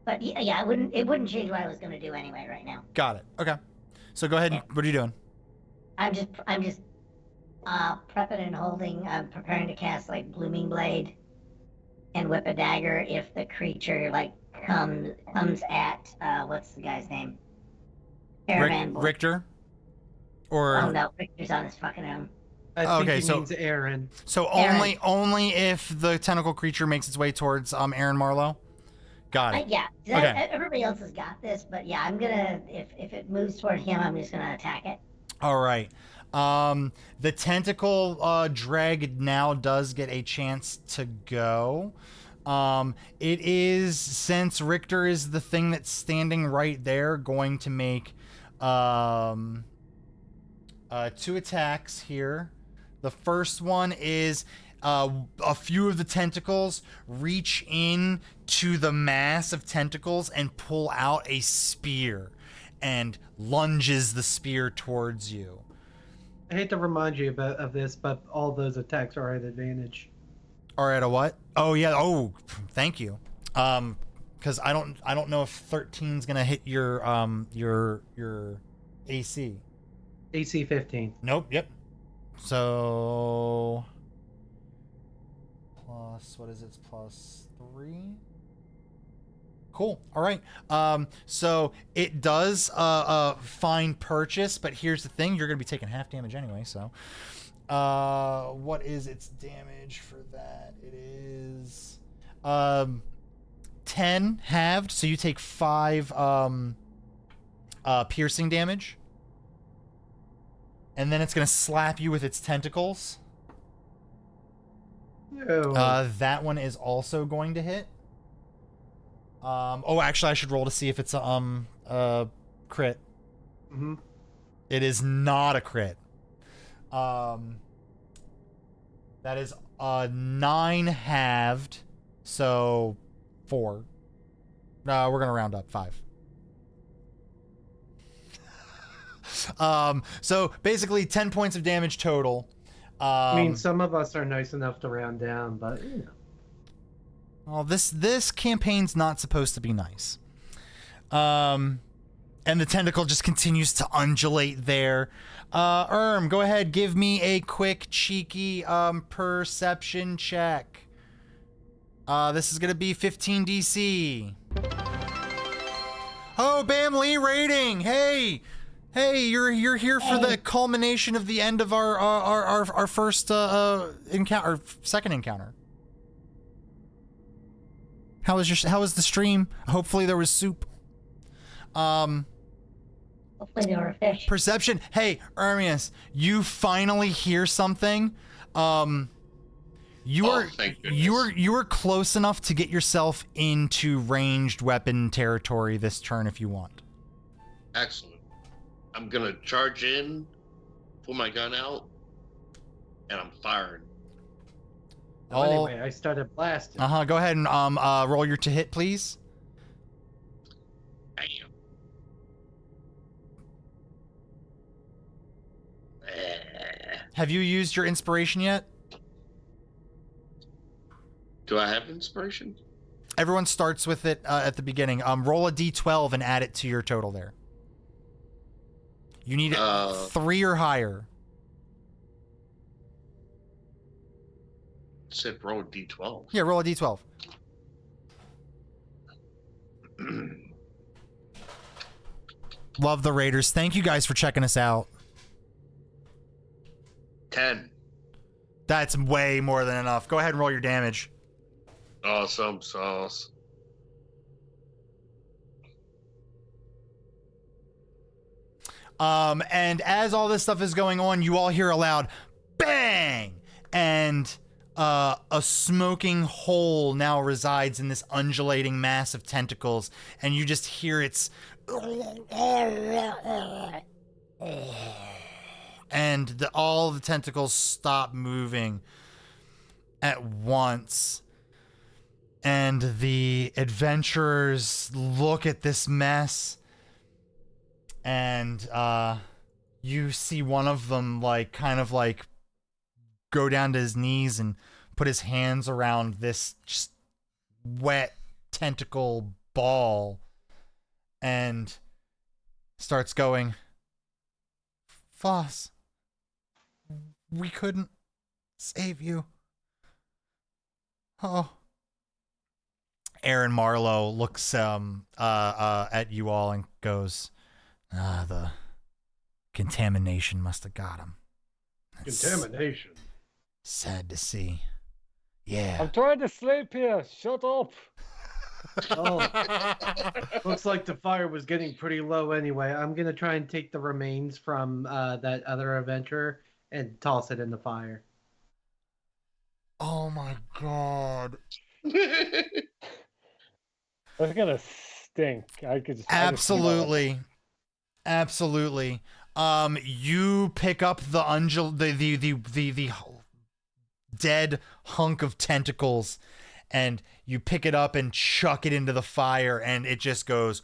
But yeah, it wouldn't change what I was gonna do anyway right now. Got it. Okay. So go ahead. Yeah. What are you doing? I'm just prepping and holding. I'm preparing to cast like Blooming Blade, and whip a dagger if the creature like comes at what's the guy's name? Caravan boy. Richter? Or Oh no, Richter's on his fucking own. I think Okay, he so- means Aaron. So Aaron. only if the tentacle creature makes its way towards Aaron Marlowe. Got it. Yeah, Okay. everybody else has got this, but yeah, I'm gonna if it moves toward him, I'm just gonna attack it. All right. The tentacle drag now does get a chance to go. It is, since Richter is the thing that's standing right there, going to make 2 attacks here. The first one is a few of the tentacles reach in to the mass of tentacles and pull out a spear and lunges the spear towards you. I hate to remind you of this, but all those attacks are at advantage. Or at a what? Oh yeah. Oh, thank you. Because I don't know if 13's gonna hit your AC. AC 15. Nope. Yep. So plus, what is it? It's plus 3. Cool. All right. So it does find purchase, but here's the thing: you're gonna be taking half damage anyway. So, what is its damage for that? It is 10 halved, so you take 5 piercing damage. And then it's gonna slap you with its tentacles. No. That one is also going to hit. Oh, actually, I should roll to see if it's a crit. Mm-hmm. It is not a crit. That is 9 halved, so 4. No, we're gonna round up 5. So basically 10 points of damage total. I mean, some of us are nice enough to round down, but you know. Well, this campaign's not supposed to be nice. And the tentacle just continues to undulate there. Go ahead, give me a quick, cheeky perception check. This is gonna be 15 DC. Oh, Bam Lee rating! Hey, you're here for the culmination of the end of our first encounter, our second encounter. How was the stream? Hopefully there was soup. Hopefully there were fish. Perception. Hey, Ermias, you finally hear something. You thank goodness. you were close enough to get yourself into ranged weapon territory this turn if you want. Excellent. I'm gonna charge in, pull my gun out, and I'm firing. So anyway, I started blasting. Go ahead and roll your to hit, please. Bam. Have you used your inspiration yet? Do I have inspiration? Everyone starts with it at the beginning. Roll a d12 and add it to your total there. You need 3 or higher. Said roll a d12. Yeah, roll a d12. Love the Raiders. Thank you guys for checking us out. 10. That's way more than enough. Go ahead and roll your damage. Awesome sauce. And as all this stuff is going on, you all hear a loud bang, and a smoking hole now resides in this undulating mass of tentacles, and you just hear its and all the tentacles stop moving at once. And the adventurers look at this mess, and you see one of them kind of go down to his knees and put his hands around this just wet tentacle ball and starts going, "Foss, we couldn't save you." Oh. Aaron Marlowe looks at you all and goes, "The contamination must have got him. Contamination. Sad to see. Yeah. I'm trying to sleep here. Shut up. Oh, looks like the fire was getting pretty low anyway. I'm gonna try and take the remains from that other adventurer and toss it in the fire. Oh my god. That's gonna stink. I could just Absolutely. Absolutely. You pick up the the dead hunk of tentacles, and you pick it up and chuck it into the fire, and it just goes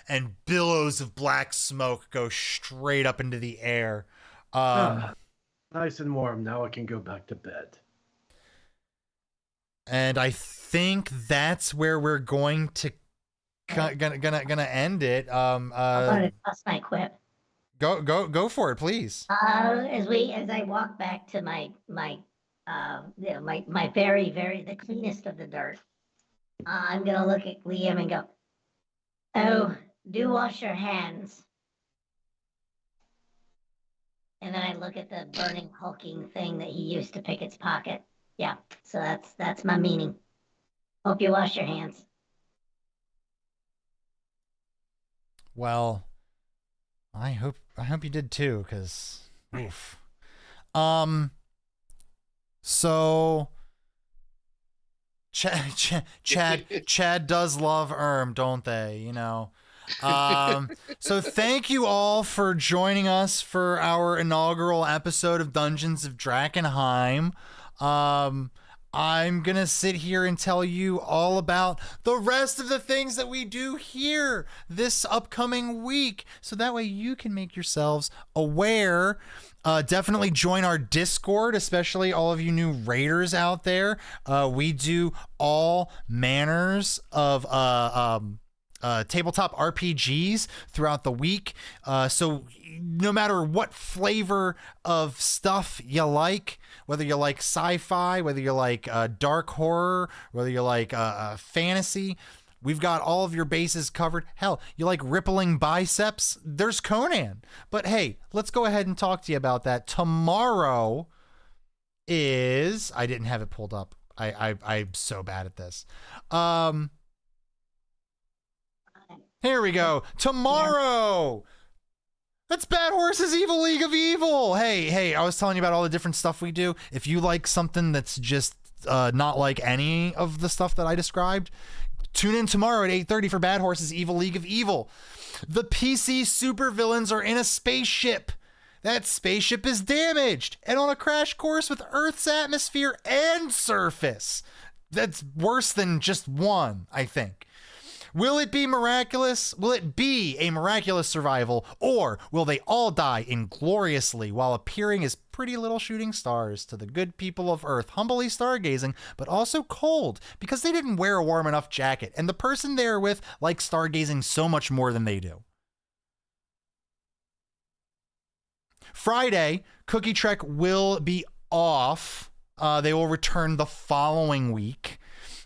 and billows of black smoke go straight up into the air. Nice and warm. Now I can go back to bed. And I think that's where we're going to gonna end it. I'm gonna toss my quip. Go for it, please. As I walk back to my very the cleanest of the dirt, I'm gonna look at Liam and go, "Oh, do wash your hands." And then I look at the burning, hulking thing that he used to pick its pocket. Yeah, so that's my meaning. Hope you wash your hands. Well, I hope you did too, because oof. So Chad does love don't they? You know. So thank you all for joining us for our inaugural episode of Dungeons of Drakkenheim. I'm gonna sit here and tell you all about the rest of the things that we do here this upcoming week, so that way you can make yourselves aware. Definitely join our Discord, especially all of you new raiders out there. We do all manners of tabletop RPGs throughout the week. So no matter what flavor of stuff you like, whether you like sci-fi, whether you like dark horror, whether you like fantasy, we've got all of your bases covered. Hell, you like rippling biceps? There's Conan. But hey, let's go ahead and talk to you about that. Tomorrow is... I didn't have it pulled up. I'm so bad at this. Here we go. Tomorrow. That's Bad Horse's Evil League of Evil. Hey, I was telling you about all the different stuff we do. If you like something that's just not like any of the stuff that I described, tune in tomorrow at 8:30 for Bad Horse's Evil League of Evil. The PC supervillains are in a spaceship. That spaceship is damaged and on a crash course with Earth's atmosphere and surface. That's worse than just one, I think. Will it be miraculous? Will it be a miraculous survival? Or will they all die ingloriously while appearing as pretty little shooting stars to the good people of Earth, humbly stargazing, but also cold because they didn't wear a warm enough jacket, and the person they're with likes stargazing so much more than they do? Friday, Cookie Trek will be off. They will return the following week.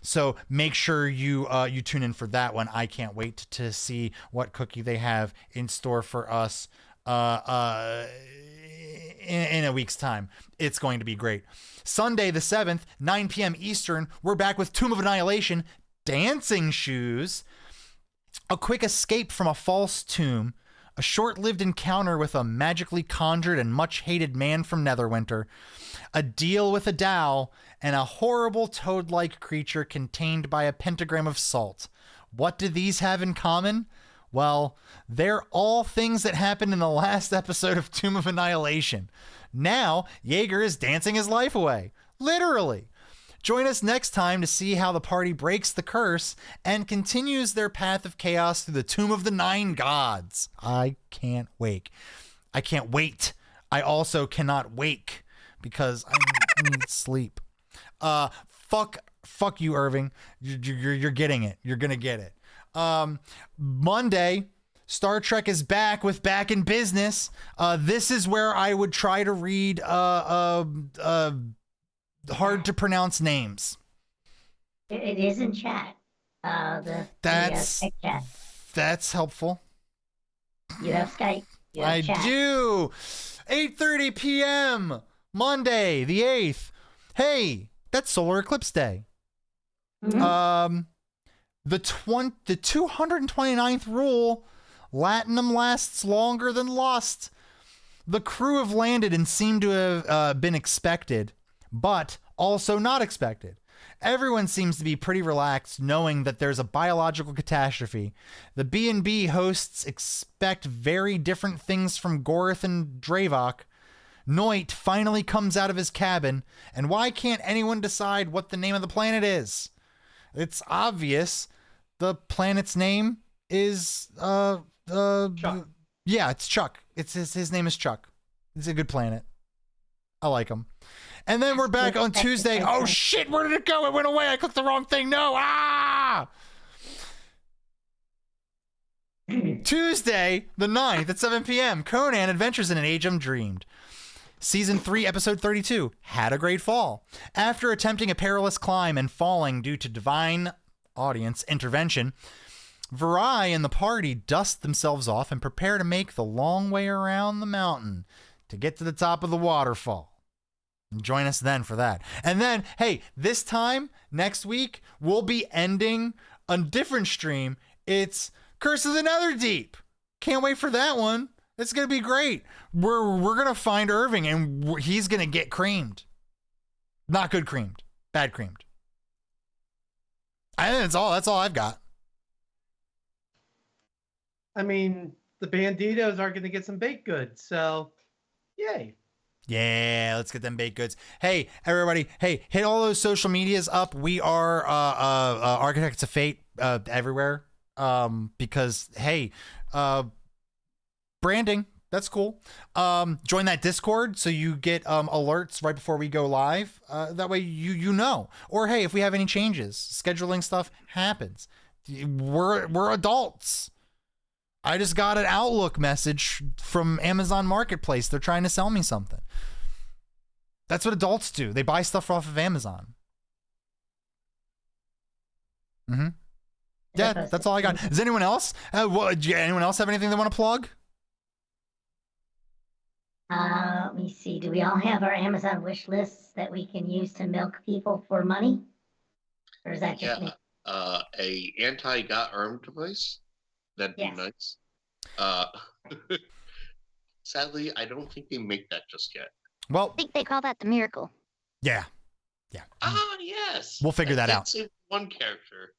So make sure you tune in for that one. I can't wait to see what cookie they have in store for us in a week's time. It's going to be great. Sunday the 7th, 9 p.m. Eastern, we're back with Tomb of Annihilation, Dancing Shoes, a quick escape from a false tomb, a short-lived encounter with a magically conjured and much-hated man from Netherwinter, a deal with a Dow, and a horrible toad-like creature contained by a pentagram of salt. What do these have in common? Well, they're all things that happened in the last episode of Tomb of Annihilation. Now, Jaeger is dancing his life away. Literally. Join us next time to see how the party breaks the curse and continues their path of chaos through the Tomb of the Nine Gods. I can't wait. I can't wait. I also cannot wake because I need sleep. Fuck you, Irving. You're getting it. You're gonna get it. Monday, Star Trek is back with Back in Business. This is where I would try to read hard to pronounce names. It is in chat. That's chat. That's helpful. You have Skype. You have I chat. do. 8:30 p.m. Monday, the 8th. Hey, that's solar eclipse day. Mhm. The 229th rule, Latinum lasts longer than lust. The crew have landed and seem to have been expected, but also not expected. Everyone seems to be pretty relaxed, knowing that there's a biological catastrophe. The B&B hosts expect very different things from Gorith and Dravok. Noit finally comes out of his cabin, and why can't anyone decide what the name of the planet is? It's obvious. The planet's name is Chuck. yeah, it's Chuck. It's his name is Chuck. It's a good planet. I like him. And then we're back on Tuesday. Oh shit, where did it go? It went away. I clicked the wrong thing. No. Tuesday, the 9th at 7 p.m. Conan Adventures in an Age Undreamed. Season 3, Episode 32, Had a Great Fall. After attempting a perilous climb and falling due to divine audience intervention, Virai and the party dust themselves off and prepare to make the long way around the mountain to get to the top of the waterfall. Join us then for that. And then, hey, this time, next week, we'll be ending a different stream. It's Curse of the Netherdeep. Can't wait for that one. It's going to be great. We're going to find Irving, and he's going to get creamed. Not good creamed. Bad creamed. I think that's all I've got. I mean, the Banditos are going to get some baked goods, so yay. Yeah, let's get them baked goods. Hey, everybody. Hey, hit all those social medias up. We are Architects of Fate everywhere. Because, hey, branding, that's cool. Join that Discord so you get alerts right before we go live. That way you know. Or, hey, if we have any changes, scheduling stuff happens. We're adults. I just got an Outlook message from Amazon Marketplace. They're trying to sell me something. That's what adults do. They buy stuff off of Amazon. Mm-hmm. Yeah, that's all I got. Does anyone else? Anyone else have anything they want to plug? Let me see. Do we all have our Amazon wish lists that we can use to milk people for money? Or is that just me? A anti-got arm device. That'd be Yes. nice. Sadly, I don't think they make that just yet. Well, I think they call that the miracle. yeah. Ah, yes. We'll figure that out. That's one character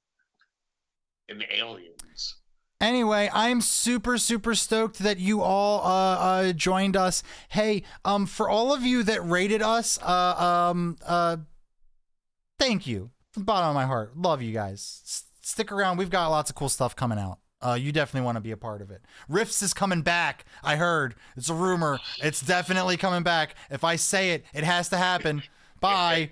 in Aliens. Anyway, I'm super stoked that you all joined us. Hey, for all of you that rated us, thank you from the bottom of my heart. Love you guys. Stick around. We've got lots of cool stuff coming out. You definitely want to be a part of it. Rifts is coming back. I heard. It's a rumor. It's definitely coming back. If I say it, it has to happen. Bye.